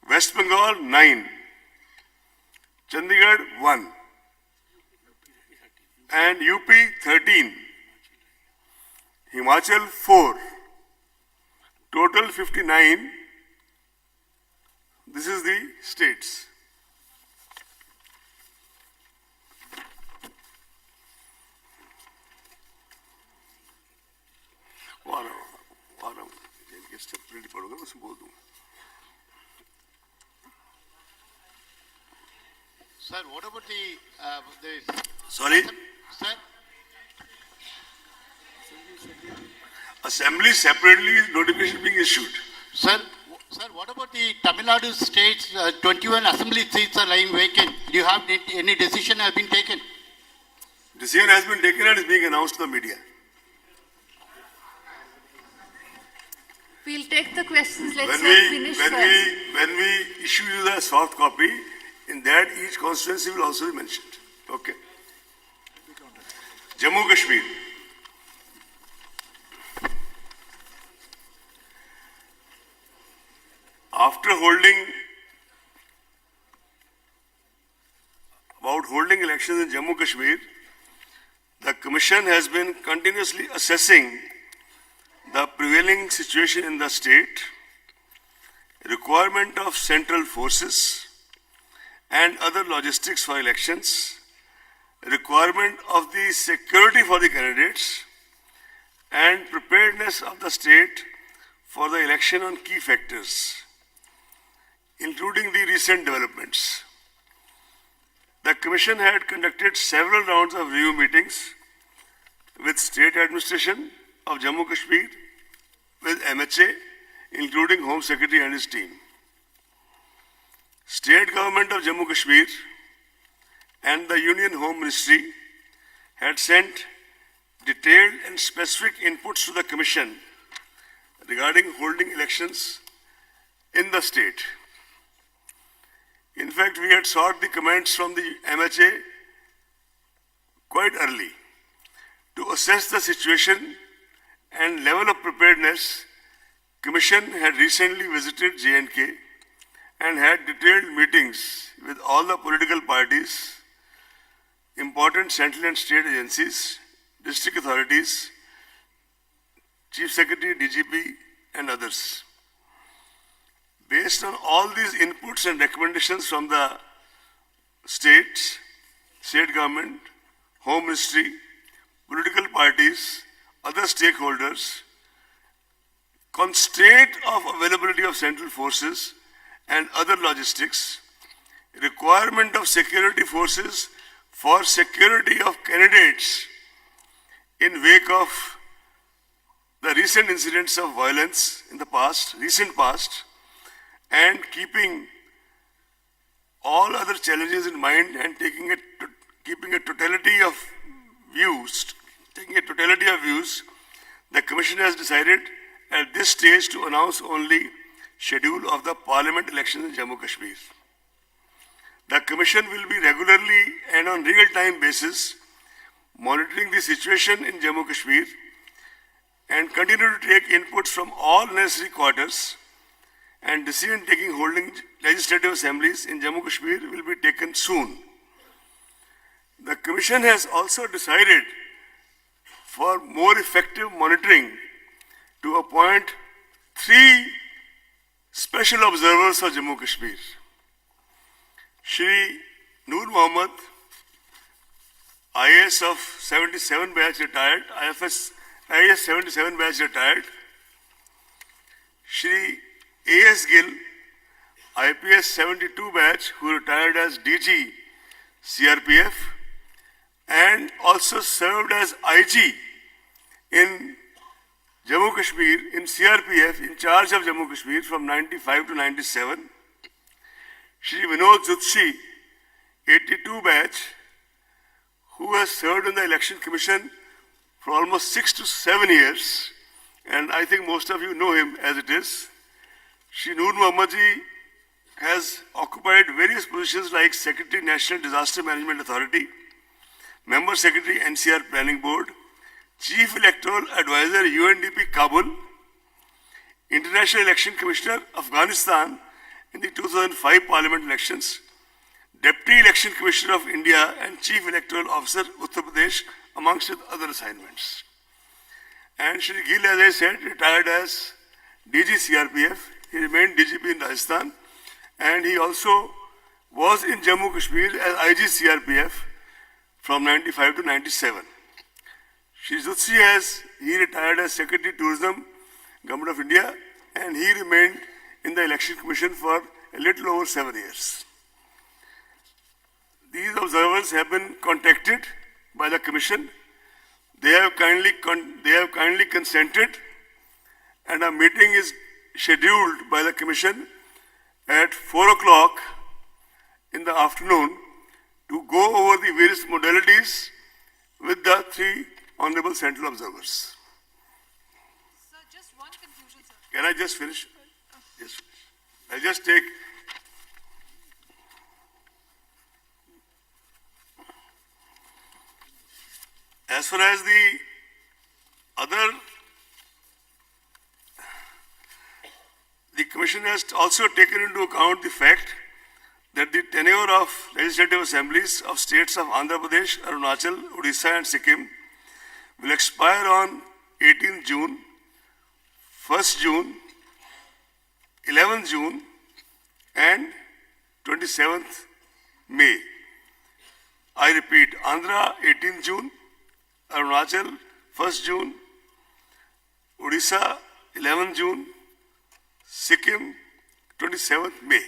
West Bengal 9. Chandigarh 1. And UP 13. Himachal 4. Total 59. This is the states. Warm इनके separate पढ़ोगे मैं उसमें बोल दूंगा. Sir, what about the Sorry? Sir, Assembly separately notification being issued. sir, what about the Tamil Nadu states? 21 assembly seats are lying vacant. Do you have any decision has been taken? Decision has been taken and is being announced to the media. We'll take the questions, let's finish first. When we issue you the soft copy, in that each constituency will also be mentioned. Okay. Jammu Kashmir. After holding elections in Jammu Kashmir, the Commission has been continuously assessing the prevailing situation in the state, requirement of central forces and other logistics for elections, requirement of the security for the candidates, and preparedness of the state for the election on key factors, including the recent developments. The Commission had conducted several rounds of review meetings with state administration of Jammu Kashmir, with MHA, including Home Secretary and his team. State government of Jammu Kashmir and the Union Home Ministry had sent detailed and specific inputs to the Commission regarding holding elections in the state. In fact, we had sought the comments from the MHA quite early to assess the situation and level of preparedness. Commission had recently visited J&K and had detailed meetings with all the political parties, important central and state agencies, district authorities, Chief Secretary, DGP, and others. Based on all these inputs and recommendations from the states, state government, Home Ministry, political parties, other stakeholders, constraint of availability of central forces and other logistics, requirement of security forces for security of candidates in wake of the recent incidents of violence in the past, recent past, and keeping all other challenges in mind and keeping a totality of views, the Commission has decided at this stage to announce only schedule of the Parliament elections in Jammu Kashmir. The Commission will be regularly and on real-time basis monitoring the situation in Jammu Kashmir and continue to take inputs from all necessary quarters, and decision-taking holding legislative assemblies in Jammu Kashmir will be taken soon. The Commission has also decided for more effective monitoring to appoint 3 special observers for Jammu Kashmir. Shri Noor Mohammed, IAS of 77 batch retired, IAS 77 batch retired. Shri A.S. Gill, IPS 72 batch, who retired as DG CRPF and also served as IG in Jammu Kashmir, in CRPF, in charge of Jammu Kashmir from 95 to 97. Shri Vinod Jutshi, 82 batch, who has served in the Election Commission for almost 6 to 7 years, and I think most of you know him as it is. Shri Noor Mohammadji has occupied various positions like Secretary, National Disaster Management Authority, Member Secretary, NCR Planning Board, Chief Electoral Advisor, UNDP Kabul, International Election Commissioner, Afghanistan in the 2005 Parliament elections, Deputy Election Commissioner of India and Chief Electoral Officer, Uttar Pradesh, amongst other assignments. And Shri Gill, as I said, retired as DG CRPF. He remained DGP in Rajasthan, and he also was in Jammu Kashmir as IG CRPF from 95 to 97. Shri Jutsi he retired as Secretary Tourism, Government of India, and he remained in the Election Commission for a little over 7 years. These observers have been contacted by the Commission. They have kindly consented, and a meeting is scheduled by the Commission at 4 o'clock in the afternoon to go over the various modalities with the 3 honorable central observers. Sir, just one confusion, sir. Can I just finish? Yes. I'll just take. As far as the other, the Commission has also taken into account the fact that the tenure of legislative assemblies of states of Andhra Pradesh, Arunachal, Odisha and Sikkim will expire on 18th June, 1st June, 11th June and 27th May. I repeat, Andhra 18th June, Arunachal 1st June, Odisha 11th June, Sikkim 27th May.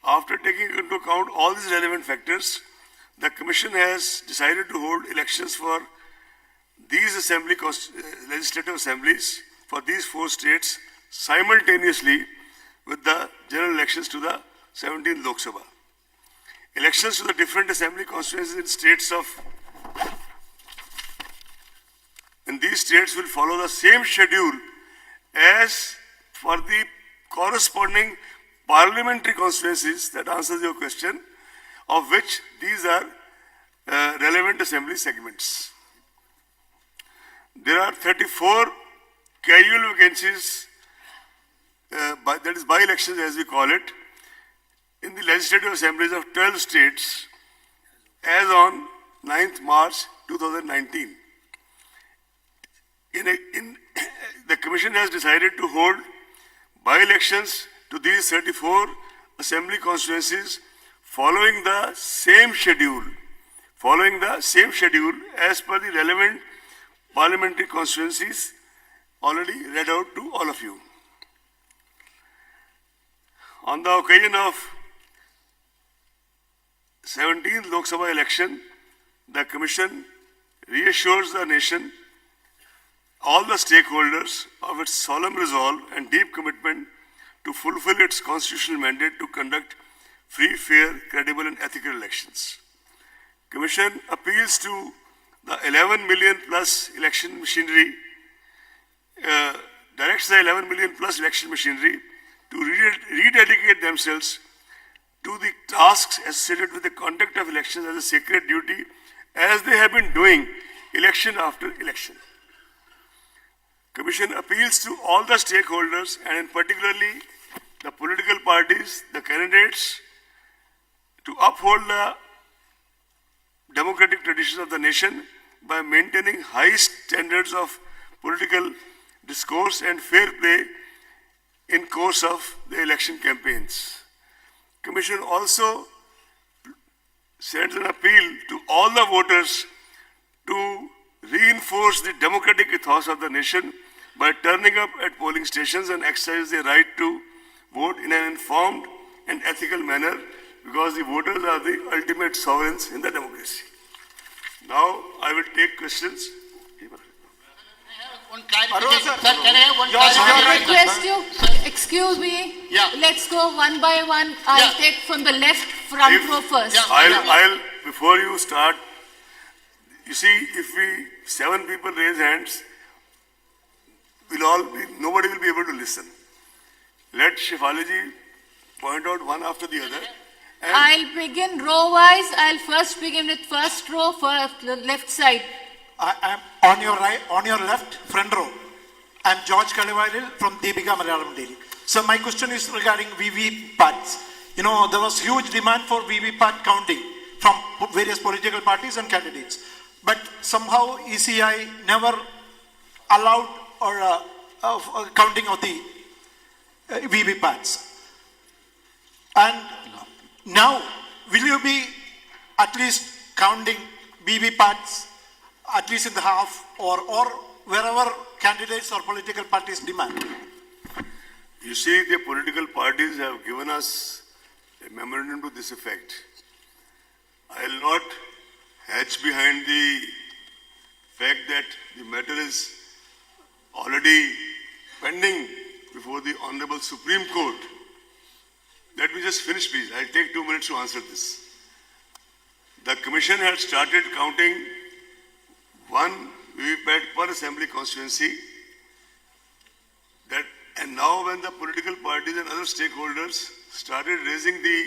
After taking into account all these relevant factors, the Commission has decided to hold elections for these legislative assemblies for these 4 states simultaneously with the general elections to the 17th Lok Sabha. Elections to the different assembly constituencies in these states will follow the same schedule as for the corresponding parliamentary constituencies, that answers your question, of which these are relevant assembly segments. There are 34 casual vacancies, that is by-elections as we call it, in the legislative assemblies of 12 states as on 9th March 2019. The Commission has decided to hold by-elections to these 34 assembly constituencies following the same schedule as per the relevant parliamentary constituencies already read out to all of you. On the occasion of 17th Lok Sabha election, the Commission reassures the nation, all the stakeholders, of its solemn resolve and deep commitment to fulfill its constitutional mandate to conduct free, fair, credible and ethical elections. Commission appeals to the 11 million plus election machinery, directs the 11 million plus election machinery to rededicate themselves to the tasks associated with the conduct of elections as a sacred duty, as they have been doing election after election. Commission appeals to all the stakeholders and in particularly the political parties, the candidates, to uphold the democratic traditions of the nation by maintaining high standards of political discourse and fair play in course of the election campaigns. Commission also sends an appeal to all the voters to reinforce the democratic ethos of the nation by turning up at polling stations and exercise their right to vote in an informed and ethical manner, because the voters are the ultimate sovereigns in the democracy. Now I will take questions. One clarification. Arora, sir. Sir, can I have one Your- clarification? Request you, excuse me. Yeah. Let's go one by one. I'll Yeah. take from the left front If- row first. I'll, before you start, you see, if 7 people raise hands, nobody will be able to listen. Let Shefali ji point out one after the other. And I'll begin row wise. I'll first begin with first row for the left side. I am on your right, on your left, front row. I'm George Kalivaril from Deepika Malayalam Daily. So my question is regarding VVPATs. You know, there was huge demand for VVPAT counting from various political parties and candidates. But somehow ECI never allowed counting of the VVPATs. And now, will you be at least counting VVPATs at least in the half or wherever candidates or political parties demand? you see, the political parties have given us a memorandum to this effect. I'll not hatch behind the fact that the matter is already pending before the Honorable Supreme Court. Let me just finish, please. I'll take 2 minutes to answer this. The Commission had started counting 1 VVPAT per assembly constituency. That And now when the political parties and other stakeholders started raising the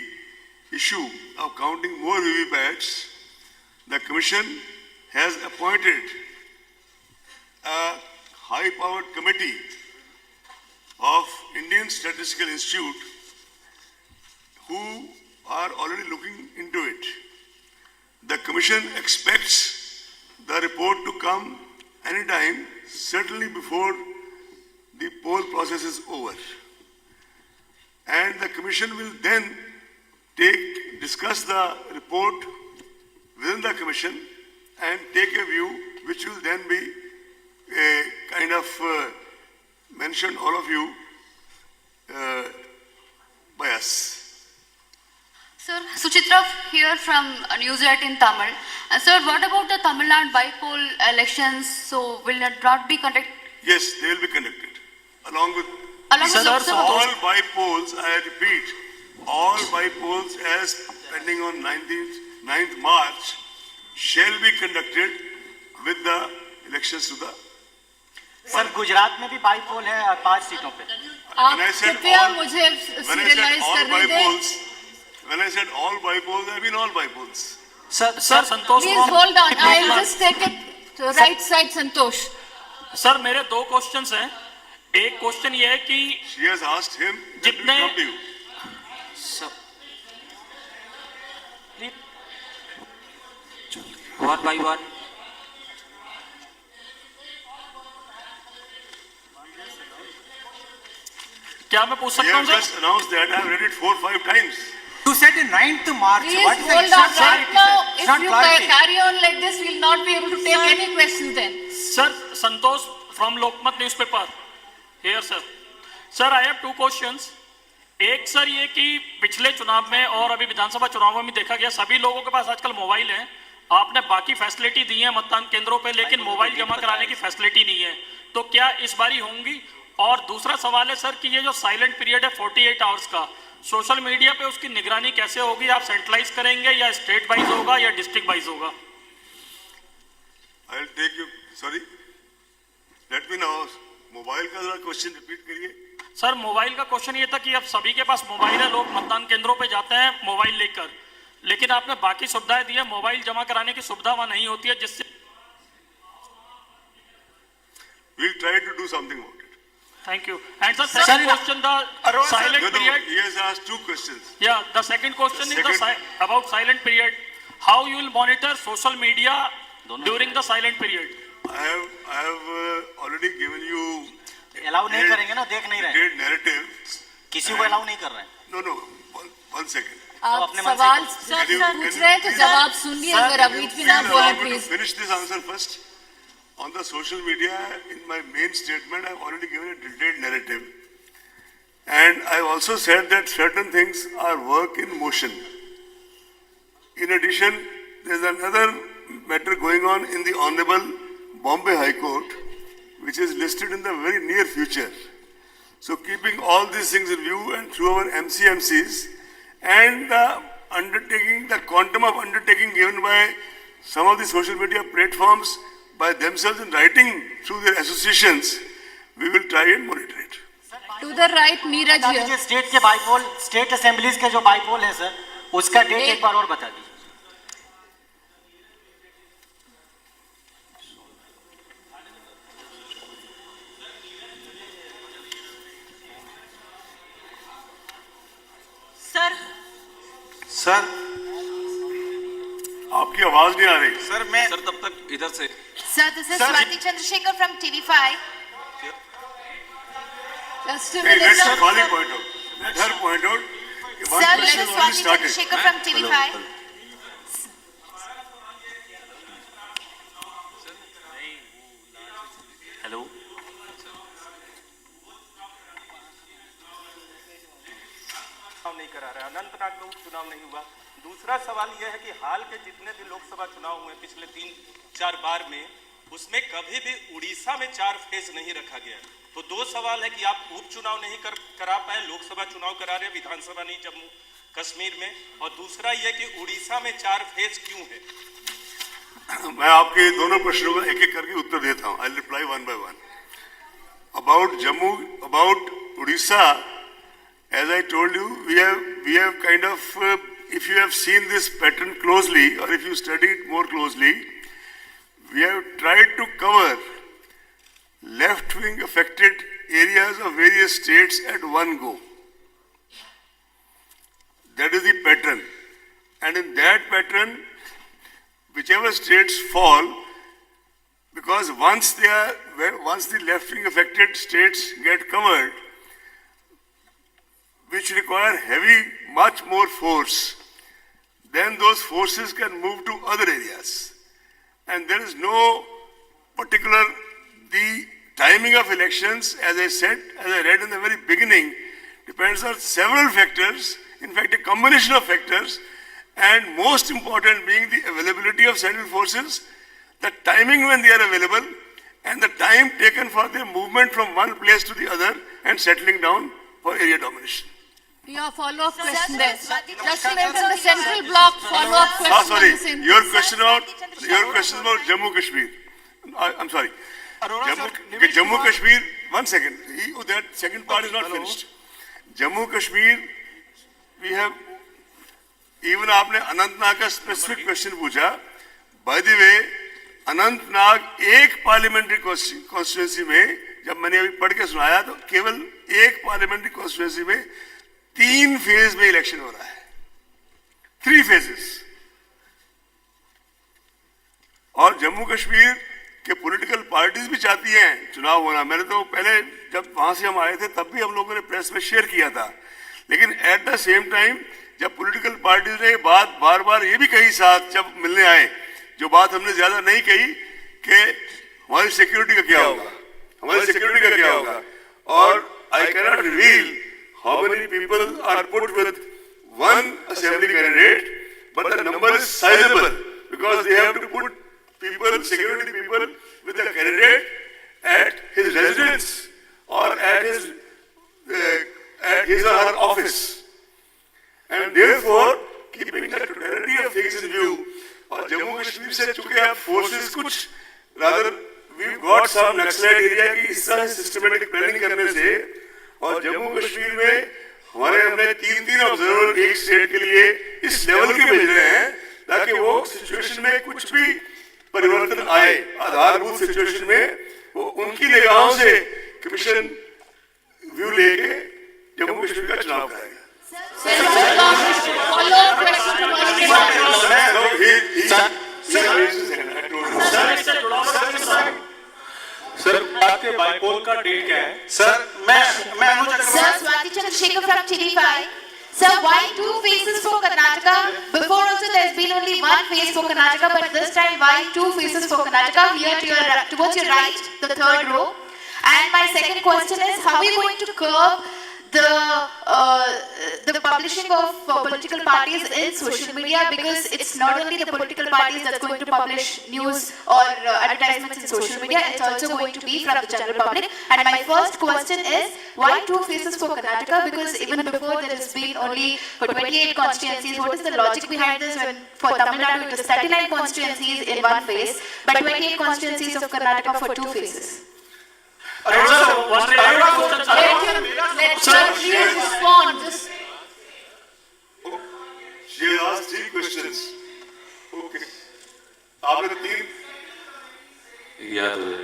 issue of counting more VVPATs, the Commission has appointed a high-powered committee of Indian Statistical Institute who are already looking into it. The Commission expects the report to come anytime, certainly before the poll process is over. And the Commission will then discuss the report within the Commission and take a view which will then be kind of mentioned, all of you, by us. Sir, Suchitra here from News 18 Tamil. Sir, what about the Tamil Nadu by-poll elections? So, will it not be conducted? Yes, they will be conducted along with Lok Sabha? all by-polls. I repeat, all by-polls as pending on 9th March shall be conducted with the elections to the. Sir Gujarat में भी by पोल है 5 सीटों पे। आप कृपया मुझे serialised करने दें। When I said all by-polls, I mean all by-polls. Sir, Santosh. Please hold on, I'll just take it to right side, Santosh. Sir मेरे 2 क्वेश्चंस हैं। एक क्वेश्चन ये है कि She has asked him that जितने will come to you. one by one. क्या मैं पूछ He सकता हूँ has sir? just announced that. I have read it 4 or 5 times. You said in 9th March. Please What is the hold issue? on, Sir, right now, it's if not you clarity. carry on like this, we'll not be able to take any questions then. Sir, Santosh from Lokmat newspaper. Here, sir. Sir, I have 2 questions. एक sir ये कि पिछले चुनाव में और अभी विधानसभा चुनावों में देखा गया सभी लोगों के पास आजकल मोबाइल है। आपने बाकी फैसिलिटी दी है मतदान केंद्रों पे, लेकिन मोबाइल जमा कराने की फैसिलिटी नहीं है। तो क्या इस बारी होंगी? और दूसरा सवाल है सर कि ये जो साइलेंट पीरियड है 48 आवर्स का, सोशल मीडिया पे उसकी निगरानी कैसे होगी? आप सेंट्रलाइज करेंगे या स्टेट वाइज होगा या डिस्ट्रिक्ट वाइज होगा? I'll take you. Sorry. Let me know. Mobile का जरा क्वेश्चन रिपीट करिए। सर मोबाइल का क्वेश्चन ये था कि अब सभी के पास मोबाइल है, लोग मतदान केंद्रों पे जाते हैं मोबाइल लेकर, लेकिन आपने बाकी सुविधाएं दी है, मोबाइल जमा कराने की सुविधा वहां नहीं होती है, जिससे We'll try to do something about it. Thank you. And sir second question the silent No, period. he has asked 2 questions. Yeah, the second question is Second- about silent period. How you will monitor social media during the silent period? I have already given you allow नहीं करेंगे ना, देख नहीं रहे हैं। detailed narrative. किसी को allow नहीं कर रहे हैं। No, one second. आप अपने मन से सवाल Can you- पूछ रहे हैं तो जवाब सुनिए, अगर अभी भी ना Please बोले allow me to please. finish this answer first. On the social media, in my main statement, I've already given a detailed narrative. And I've also said that certain things are work in motion. In addition, there's another matter going on in the Honorable Bombay High Court, which is listed in the very near future. So keeping all these things in view and through our MCMCs and the undertaking, the quantum of undertaking given by some of the social media platforms by themselves in writing through their associations, we will try and monitor it. To the right, Neeraj बता here. दीजिए state के bypoll, state assemblies के जो bypoll है sir, उसका date एक बार और बता दीजिए। सर आपकी आवाज नहीं आ रही। सर मैं सर तब तक इधर से Sir, this is Swati Chandrasekhar from TV5. Just a Hey, minute, let sir. Shefali point out. Let her point out. One Sir, this question is only Swati started. Chandrasekhar from TV5. Hello चुनाव नहीं करा रहा है, अनंतनाग में उपचुनाव नहीं हुआ। दूसरा सवाल यह है कि हाल के जितने भी लोकसभा चुनाव हुए पिछले 3-4 बार में, उसमें कभी भी उड़ीसा में 4 फेज नहीं रखा गया। तो 2 सवाल है कि आप उपचुनाव नहीं करा पाए, लोकसभा चुनाव करा रहे, विधानसभा नहीं जम्मू कश्मीर में, और दूसरा यह कि उड़ीसा में 4 फेज क्यों है? मैं आपके दोनों प्रश्नों का एक एक करके उत्तर देता हूं। I reply one by one. About Jammu, about Odisha, as I told you, we have kind of, if you have seen this pattern closely or if you study it more closely, we have tried to cover left-wing affected areas of various states at one go. That is the pattern. And in that pattern, whichever states fall, because once the left-wing affected states get covered, which require much more force, then those forces can move to other areas. And there is no particular, the timing of elections, as I said, as I read in the very beginning, depends on several factors, in fact a combination of factors, and most important being the availability of central forces, the timing when they are available, and the time taken for their movement from one place to the other and settling down for area domination. Your follow-up Sir, question sir, there. Swati Just Chandra remember Shekhar, the central block follow-up question. Ah, sorry, on the same your thing. question about Jammu Kashmir. I'm sorry. Jammu Kashmir, 1 second. That second part is not finished. Jammu Kashmir, we have, even आपने अनंतनाग का specific question पूछा. By the way, Anantnag एक parliamentary constituency में, जब मैंने अभी पढ़ के सुनाया तो केवल एक parliamentary constituency में 3 phase में election हो रहा है. 3 phases. और जम्मू कश्मीर के पॉलिटिकल पार्टीज भी चाहती हैं चुनाव होना. मैंने तो पहले जब वहां से हम आए थे तब भी हम लोगों ने प्रेस में शेयर किया था. लेकिन एट द सेम टाइम जब पॉलिटिकल पार्टीज ने बात बार बार ये भी कही साथ जब मिलने आए, जो बात हमने ज्यादा नहीं कही कि हमारी सिक्योरिटी का क्या होगा, हमारी सिक्योरिटी का क्या होगा. और I cannot reveal how many people are put with one assembly candidate, but the number is sizable because they have to put people, security people, with the candidate at his residence or at his or her office. And therefore, keeping the totality of things in view, और जम्मू कश्मीर से चुके आप forces कुछ, rather we got some Naxalite area की इस तरह systematic planning करने से, और जम्मू कश्मीर में हमारे हमने 3 ऑब्जर्वर एक स्टेट के लिए इस लेवल के भेज रहे हैं ताकि वो सिचुएशन में कुछ भी परिवर्तन आए, आधारभूत सिचुएशन में वो उनकी निगाहों से कमीशन व्यू लेके जम्मू कश्मीर का चुनाव कराएगा. Follow-up question. सर आपके बाइपोल का डेट क्या है? Sir, Sir, Swati Chandra Shekhar from TV5. Sir, why 2 phases for Karnataka? Before also there's been only 1 phase for Karnataka, but this time why 2 phases for Karnataka? Here towards your right, the 3rd row. And my second question is, how are we going to curb the publishing of political parties in social media, because it's not only the political parties that's going to publish news or advertisements in social media, it's also going to be from the general public. And my first question is, why 2 phases for Karnataka? Because even before there has been only for 28 constituencies. What is the logic behind this? When for Tamil Nadu it is 39 constituencies in 1 phase, but 28 constituencies of Karnataka for 2 phases. Let her please respond. Just She asked 3 questions. Okay. आपने 3 याद है.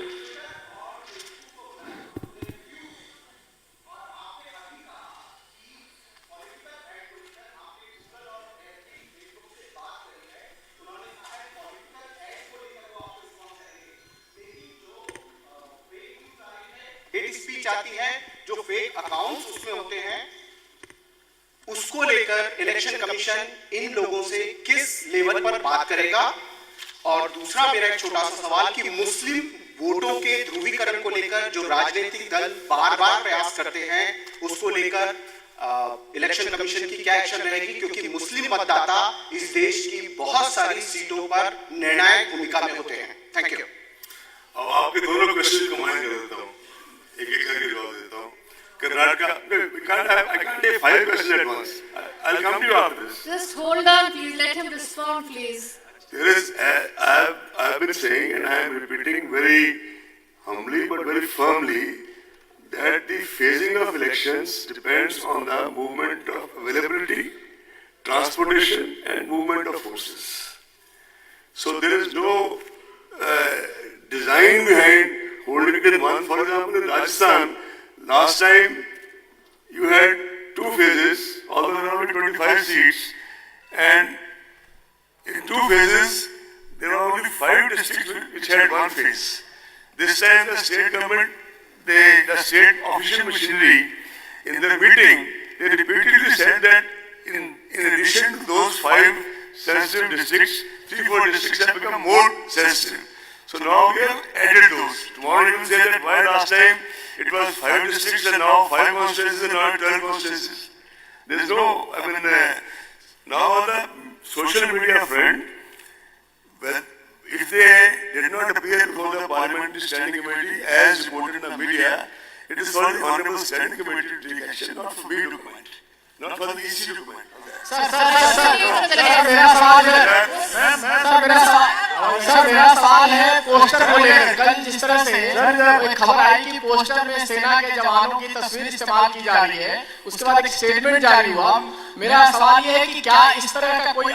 Hate speech आती है, जो fake accounts उसमें होते हैं, उसको लेकर इलेक्शन कमीशन इन लोगों से किस लेवल पर बात करेगा. और दूसरा मेरा एक छोटा सा सवाल कि मुस्लिम वोटों के ध्रुवीकरण को लेकर जो राजनीतिक दल बार बार प्रयास करते हैं, उसको लेकर इलेक्शन कमीशन की क्या एक्शन रहेगी, क्योंकि मुस्लिम मतदाता इस देश की बहुत सारी सीटों पर निर्णायक भूमिका में होते हैं. Thank you. अब आपके दोनों क्वेश्चन को मैं देता हूँ, एक करके जवाब देता हूँ. Karnataka, I can't take 5 questions at once. I'll come to you after this. just hold on, please. Let him respond, please. There is, I've been saying and I am repeating very humbly but very firmly that the phasing of elections depends on the movement of availability, transportation, and movement of forces. So there is no design behind holding it in one. For example, in Rajasthan, last time you had two phases, although there are only 25 seats, and in two phases, there were only 5 districts which had one phase. This time the state government, the state official machinery, in their meeting, they repeatedly said that in addition to those 5 sensitive districts, 3-4 districts have become more sensitive. So now we have added those. Tomorrow you will say that why last time it was 5 districts and now 5 constituencies and now 12 constituencies. There is no, now on the social media front, well, if they did not appear before the Parliamentary Standing Committee as reported in the media, it is for the Honourable Standing Committee to take action, not for me to comment, not for the EC to comment. मेरा सवाल है poster को लेकर। कल जिस तरह से एक खबर आई कि पोस्टर में सेना के जवानों की तस्वीर इस्तेमाल की जा रही है, उसके बाद एक स्टेटमेंट जारी हुआ। मेरा सवाल ये है कि क्या इस तरह का कोई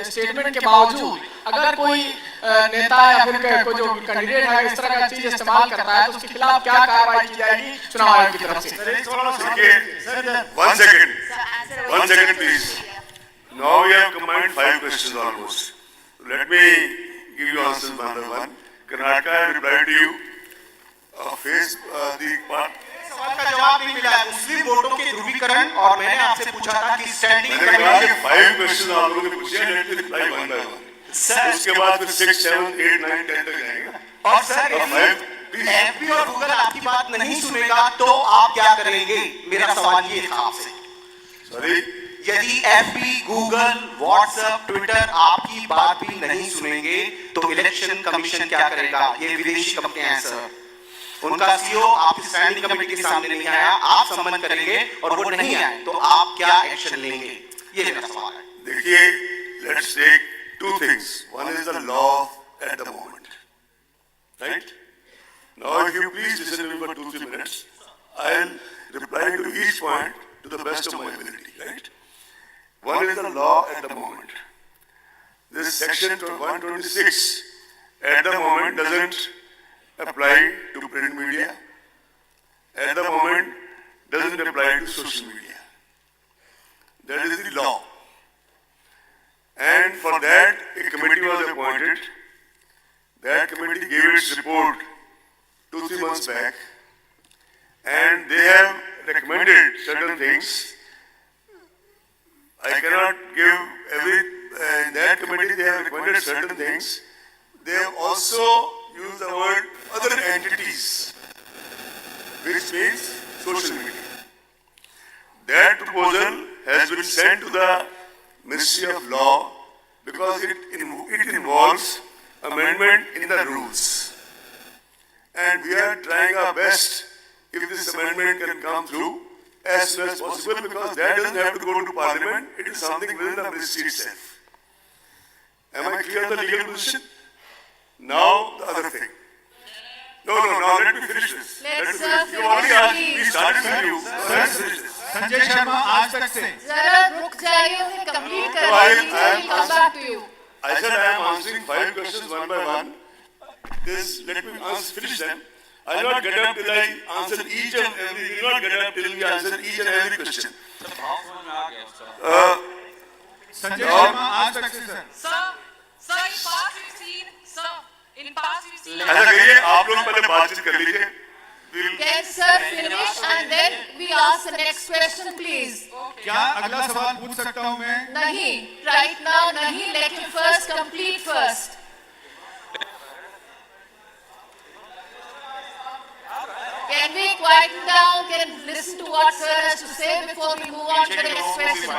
स्टेटमेंट के बावजूद अगर कोई नेता या फिर कोई जो कैंडिडेट है इस तरह का चीज इस्तेमाल करता है तो उसके खिलाफ क्या कार्रवाई की जाएगी चुनाव आयोग की तरफ से? One second please. Now we have combined 5 questions almost. Let me give you answers one by one. Karnataka, I replied to you. The part. सवाल का जवाब नहीं मिला है। मुस्लिम वोटों के ध्रुवीकरण और मैंने आपसे पूछा था कि स्टैंडिंग कमेटी 5 क्वेश्चन आप लोगों ने पूछे, let me reply one by one. उसके बाद फिर 6, 7, 8, 9, 10 तक जाएगा। और सर एफबी और गूगल आपकी बात नहीं सुनेगा तो आप क्या करेंगे? मेरा सवाल ये था आपसे। सॉरी, यदि एफबी, गूगल, व्हाट्सएप, ट्विटर आपकी बात भी नहीं सुनेंगे तो इलेक्शन कमीशन क्या करेगा? ये विदेशी कंपनियां हैं सर, उनका सीईओ आपकी स्टैंडिंग कमेटी के सामने नहीं आया, आप सम्मन करेंगे और वो नहीं आए तो आप क्या एक्शन लेंगे? ये मेरा सवाल है। देखिए, let's take 2 things. One is the law at the moment, right? Now, if you please listen to me for 2-3 minutes, I'll reply to each point to the best of my ability, right? One is the law at the moment. This section 126 at the moment doesn't apply to print media, at the moment doesn't apply to social media. That is the law. And for that, a committee was appointed. That committee gave its report 2-3 months back, and they have recommended certain things. I cannot give in that committee they have recommended certain things. They have also used the word other entities, which means social media. That proposal has been sent to the Ministry of Law because it involves amendment in the rules. And we are trying our best if this amendment can come through as soon as possible, because that doesn't have to go to Parliament, it is something within the ministry itself. Am I clear on the legal position? Now the other thing. No, now let me finish this. You already asked, we started with you. Let's finish this. Sanjay Sharma आज तक से जरा रुक जाइए, उन्हें complete करवाइए, come back to you. I said I am answering 5 questions one by one. Let me finish them. I will not get up till I answer each and every. We will not get up till we answer each and every question. Sanjay Sharma आज तक से sir ऐसा करिए, आप लोग पहले बातचीत कर लीजिए। Can sir finish and then we ask the next question, please? क्या अगला सवाल पूछ सकता हूँ मैं? नहीं, right now नहीं, let him first complete first. Can we quieten down? Can listen to what sir has to say before we move on to the next question?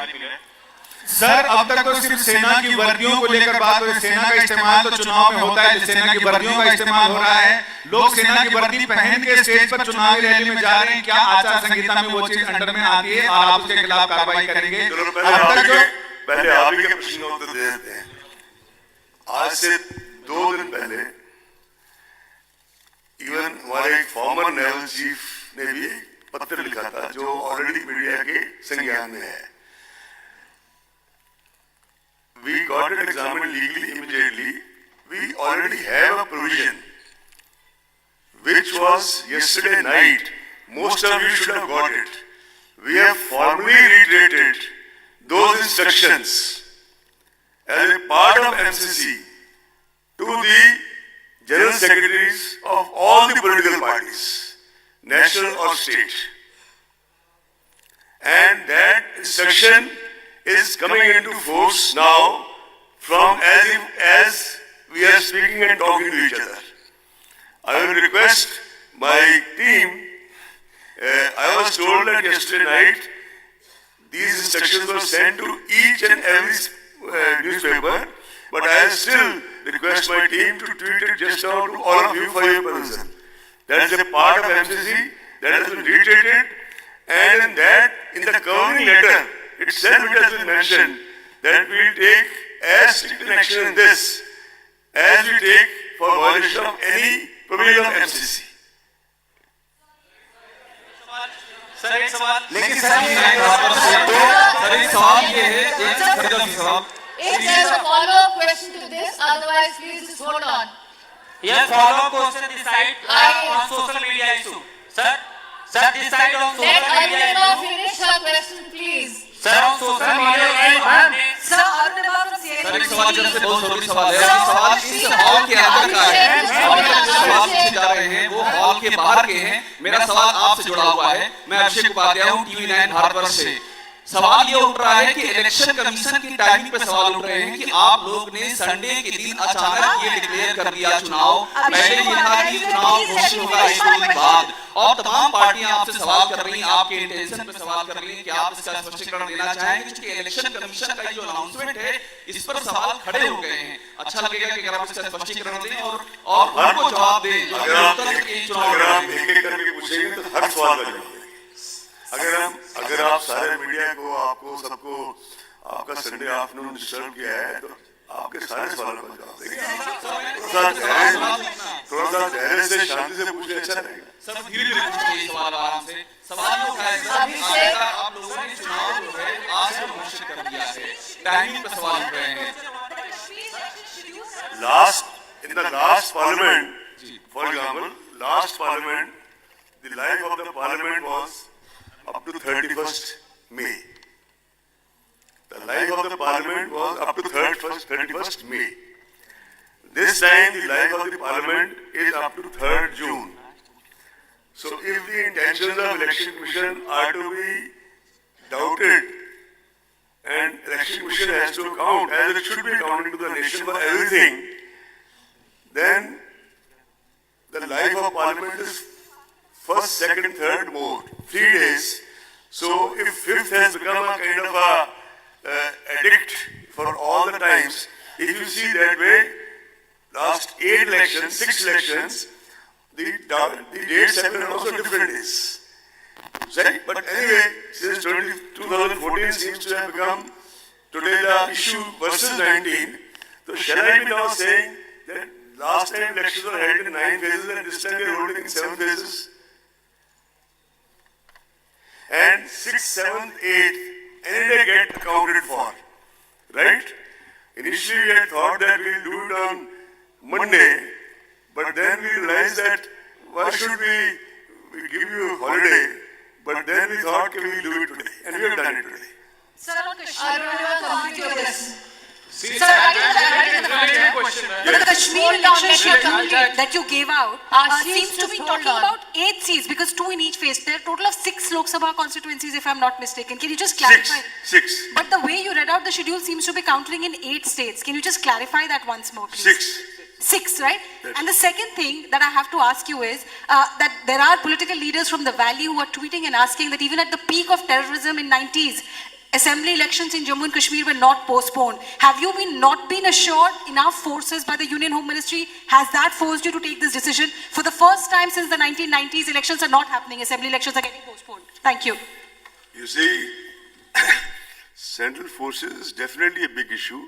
Sir, अब तक तो सिर्फ सेना की वर्दियों को लेकर बात हुई। सेना का इस्तेमाल तो चुनाव में होता है, सेना की वर्दियों का इस्तेमाल हो रहा है। लोग सेना की वर्दी पहन के स्टेज पर चुनावी रैली में जा रहे हैं। क्या आचार संहिता में वो चीज अंडर में आती है और आप उसके खिलाफ कार्रवाई करेंगे? पहले आप ही के प्रश्न का उत्तर दे देते हैं। आज से 2 दिन पहले इवन हमारे फॉर्मर नेवल चीफ ने भी एक पत्र लिखा था जो ऑलरेडी मीडिया के संज्ञान में है. We got it examined legally immediately. We already have a provision which was yesterday night. Most of you should have got it. We have formally reiterated those instructions as a part of MCC to the General Secretaries of all the political parties, national or state. And that instruction is coming into force now from as we are speaking and talking to each other. I will request my team, I was told that yesterday night these instructions were sent to each and every newspaper, but I still request my team to tweet it just now to all of you for your perusal. That is a part of MCC that has been reiterated, and in that, in the covering letter itself it has been mentioned that we will take as strict an action in this as we take for violation of any provision of MCC. Sir एक सवाल लेकिन sir एक सवाल ये है If there's a follow-up question to this, otherwise please just hold on. Yes, follow-up question this side on social media issue. Sir, this side on social Let media Arunima issue. finish her question, please. Sir, on social media issue. Sir, Arunima from CNBC. Sir एक सवाल जब से बहुत जरूरी सवाल है ये सवाल इस हॉल के अंदर का है सवाल पूछे जा रहे हैं वो हॉल के बाहर के हैं मेरा सवाल आपसे जुड़ा हुआ है मैं अभिषेक उपाध्याय हूँ TV9 भारतवर्ष से सवाल ये उठ रहा है कि इलेक्शन कमीशन की टाइमिंग पे सवाल उठ रहे हैं कि आप लोग ने संडे के दिन अचानक ये डिक्लेयर कर दिया चुनाव पहले ये था कि चुनाव घोषित होगा 1-2 दिन बाद और तमाम पार्टियां आपसे सवाल कर रही हैं आपके इंटेंशन पे सवाल कर रही हैं कि आप इसका स्पष्टीकरण देना चाहेंगे क्योंकि इलेक्शन कमीशन का जो अनाउंसमेंट है इस पर सवाल खड़े हो गए हैं अच्छा लगेगा कि अगर आप इसका स्पष्टीकरण दें और उनको जवाब दें जो लोकतंत्र के चुनाव एक करके पूछेंगे तो हर सवाल का जवाब अगर आप सारे मीडिया को आपको सबको आपका संडे आफ्टरनून डिस्टर्ब किया है तो आपके सारे सवालों का जवाब देंगे थोड़ा सा धैर्य से शांति से पूछे अच्छा रहेगा सर धीरे-धीरे पूछिए सवाल आराम से सवाल ये उठाया सर आप लोगों ने चुनाव जो है आज से घोषित कर दिया है टाइमिंग पे सवाल उठ रहे हैं in the last parliament for example last parliament the life of the parliament was up to 31st May. The life of the parliament was up to 31st May. This time the life of the parliament is up to 3rd June. So if the intentions of election commission are to be doubted and election commission has to account as it should be accounting to the nation for everything, then the life of parliament is first, second, third mode, 3 days. So if 5th has become a kind of a addict for all the times, if you see that way, last 8 elections, 6 elections, the dates have been also different days. Right? But anyway, since 2014 seems to have become today the issue versus 19, so shall I be now saying that last time elections were held in 9 phases and this time we are holding in 7 phases? And 6th, 7th, 8th, any day get accounted for, right? Initially we had thought that we'll do it on Monday, but then we realized that why should we give you a holiday, but then we thought we'll do it today, and we have done it today. Sir, on Kashmir, complete your question. See, Sir, the Kashmir election that you gave out seems to be talking about 8 seats because 2 in each phase. There are a total of 6 Lok Sabha constituencies, if I'm not mistaken. Can you just clarify? 6. But the way you read out the schedule seems to be counting in 8 states. Can you just clarify that once more, please? 6, right? And the second thing that I have to ask you is that there are political leaders from the Valley who are tweeting and asking that even at the peak of terrorism in 90s, assembly elections in Jammu and Kashmir were not postponed. Have you not been assured enough forces by the Union Home Ministry? Has that forced you to take this decision? For the first time since the 1990s, elections are not happening. Assembly elections are getting postponed. Thank you. You see, central forces is definitely a big issue,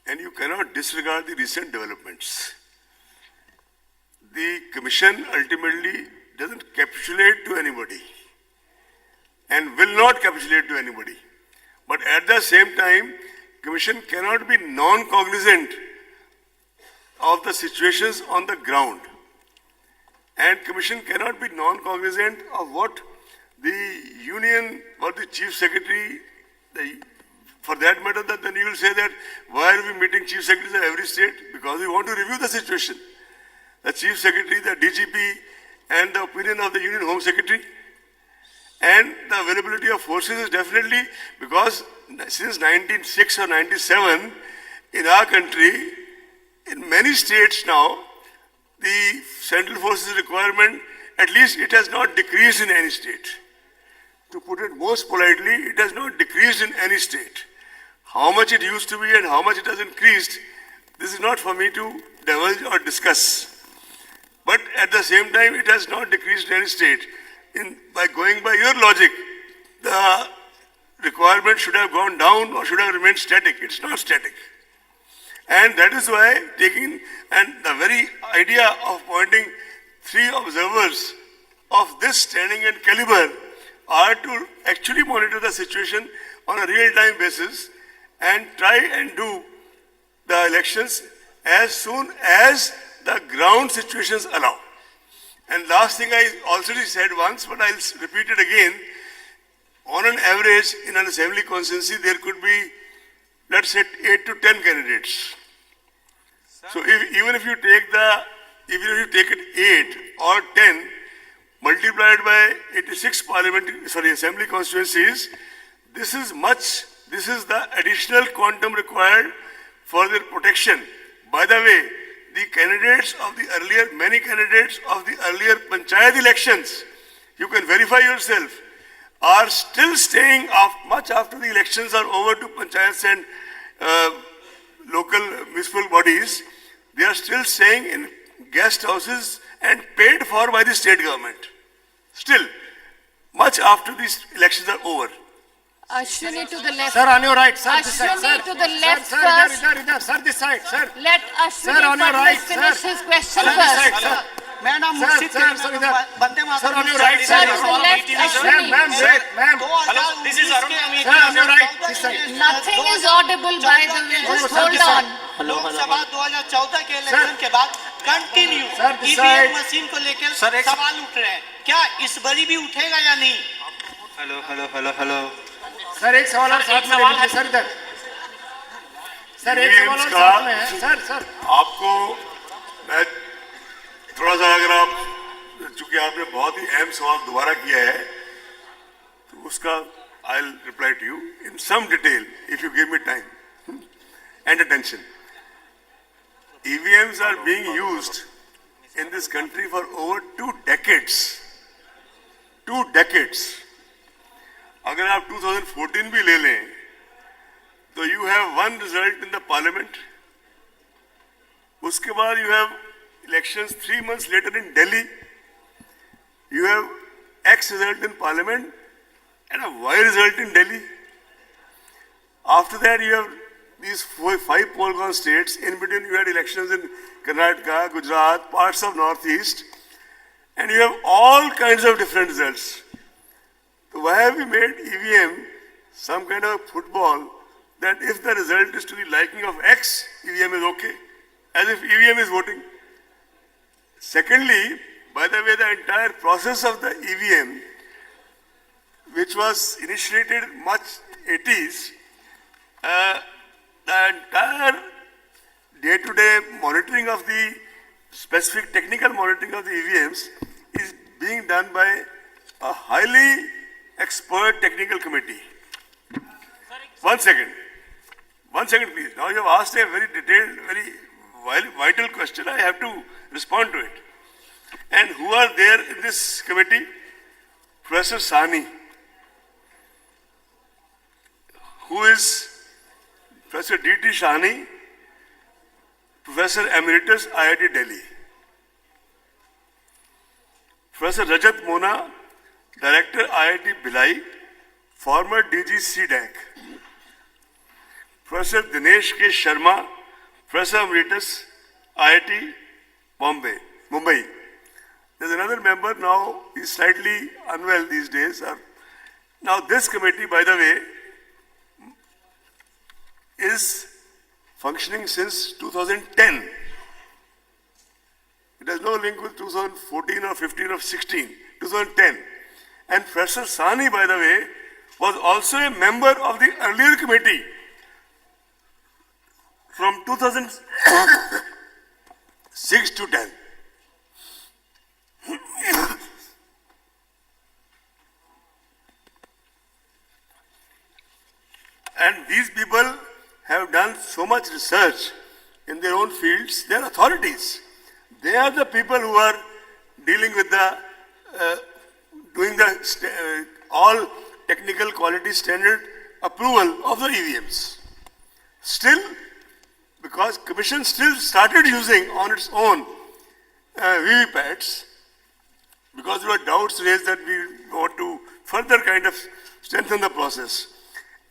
and you cannot disregard the recent developments. The commission ultimately doesn't capitulate to anybody and will not capitulate to anybody. But at the same time, Commission cannot be non-cognizant of the situations on the ground. And Commission cannot be non-cognizant of what the Union or the Chief Secretary, for that matter, then you will say that why are we meeting Chief Secretaries of every state? Because we want to review the situation. The Chief Secretary, the DGP, and the opinion of the Union Home Secretary. And the availability of forces is definitely because since 1906 or 97, in our country, in many states now, the central forces requirement, at least it has not decreased in any state. To put it most politely, it has not decreased in any state. How much it used to be and how much it has increased, this is not for me to divulge or discuss. But at the same time, it has not decreased in any state. By going by your logic, the requirement should have gone down or should have remained static. It's not static. And that is why and the very idea of appointing 3 observers of this standing and caliber are to actually monitor the situation on a real-time basis and try and do the elections as soon as the ground situations allow. And last thing I already said once, but I'll repeat it again. On an average, in an assembly constituency, there could be, let's say, 8 to 10 candidates. So even if you take it 8 or 10, multiplied by 86 assembly constituencies, this is the additional quantum required for their protection. By the way, many candidates of the earlier panchayat elections, you can verify yourself, are still staying much after the elections are over to panchayats and local municipal bodies. They are still staying in guest houses and paid for by the state government. Still, much after these elections are over. Ashwini to the left. Sir, on your right, sir, this side, Ashwini sir. to the left Sir, first. sir, this side, sir. Let Ashwini Sir, on your right, finish sir. his question Sir, this side, first. sir. Madam Sir, मुर्शिद sir, sir, इधर. Sir, on your right Sir, side. to the left, Ma'am, Ashwini. ma'am. Hello, this is Arun from Sir, on your right, this side. Nothing is audible, by the way. Just hold on. Lok Sabha 2014 के election के बाद continue Sir, this EVM side. Machine को लेकर सवाल उठ रहे हैं, क्या इस बारी भी उठेगा या नहीं? हेलो सर, एक सवाल और साथ में ले लीजिए, सर, इधर. सर, एक सवाल और साथ में है. सर. आपको मैं थोड़ा सा चूंकि आपने बहुत ही अहम सवाल दोबारा किया है, तो उसका I'll reply to you in some detail if you give me time and attention. EVMs are being used in this country for over 2 decades. 2 decades. अगर आप 2014 भी ले लें, तो you have one result in the parliament. उसके बाद you have elections 3 months later in Delhi. You have X result in parliament and a Y result in Delhi. After that, you have these 5 poll-gone states. In between, you had elections in Karnataka, Gujarat, parts of Northeast, and you have all kinds of different results. So why have we made EVM some kind of football that if the result is to the liking of X, EVM is okay, as if EVM is voting? Secondly, by the way, the entire process of the EVM, which was initiated much 80s, the entire day-to-day monitoring of the specific technical monitoring of the EVMs is being done by a highly expert technical committee. One second please. Now you have asked a very detailed, very vital question. I have to respond to it. And who are there in this committee? Professor Sani, who is Professor D.T. Shani, Professor Emeritus, IIT Delhi. Professor Rajat Mona, Director, IIT Bhilai, former DG CDAC. Professor Dinesh K. Sharma, Professor Emeritus, IIT Mumbai. There's another member now, he's slightly unwell these days. Now this committee, by the way, is functioning since 2010. It has no link with 2014 or 15 or 16, 2010. And Professor Sani, by the way, was also a member of the earlier committee from 2006 to 10. And these people have done so much research in their own fields. They are authorities. They are the people who are dealing with the, doing the all technical quality standard approval of the EVMs. Still, because Commission still started using on its own VVPATs, because there were doubts raised that we want to further kind of strengthen the process.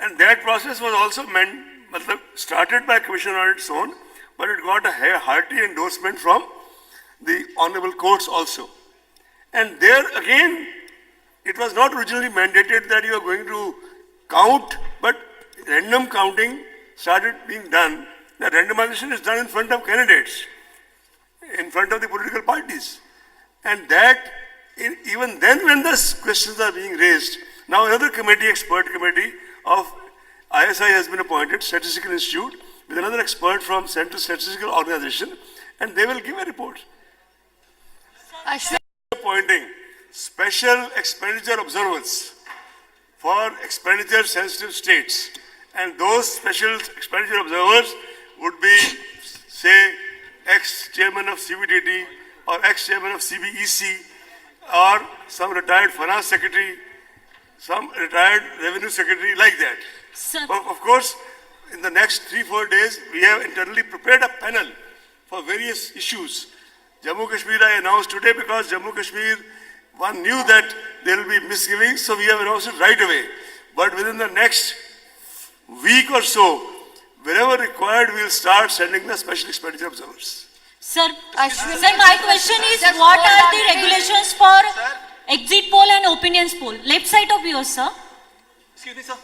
And that process was also started by Commission on its own, but it got a hearty endorsement from the honorable courts also. And there again, it was not originally mandated that you are going to count, but random counting started being done. The randomization is done in front of candidates, in front of the political parties. And that, even then when the questions are being raised, now another committee, expert committee of ISI has been appointed, Statistical Institute, with another expert from Central Statistical Organization, and they will give a report. Appointing special expenditure observers for expenditure sensitive states. And those special expenditure observers would be, say, ex-chairman of CBDT or ex-chairman of CBEC or some retired finance secretary, some retired revenue secretary, like that. Sir. Of course, in the next 3-4 days, we have internally prepared a panel for various issues. Jammu Kashmir I announced today because Jammu Kashmir, one knew that there will be misgivings, so we have announced it right away. But within the next week or so, wherever required, we will start sending the special expenditure observers. Sir, my question is, what are the regulations for exit poll and opinions poll? Left side of yours, sir. Excuse me, sir.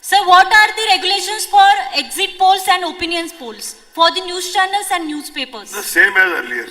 Sir, what are the regulations for exit polls and opinions polls for the news channels and newspapers? The same as earlier.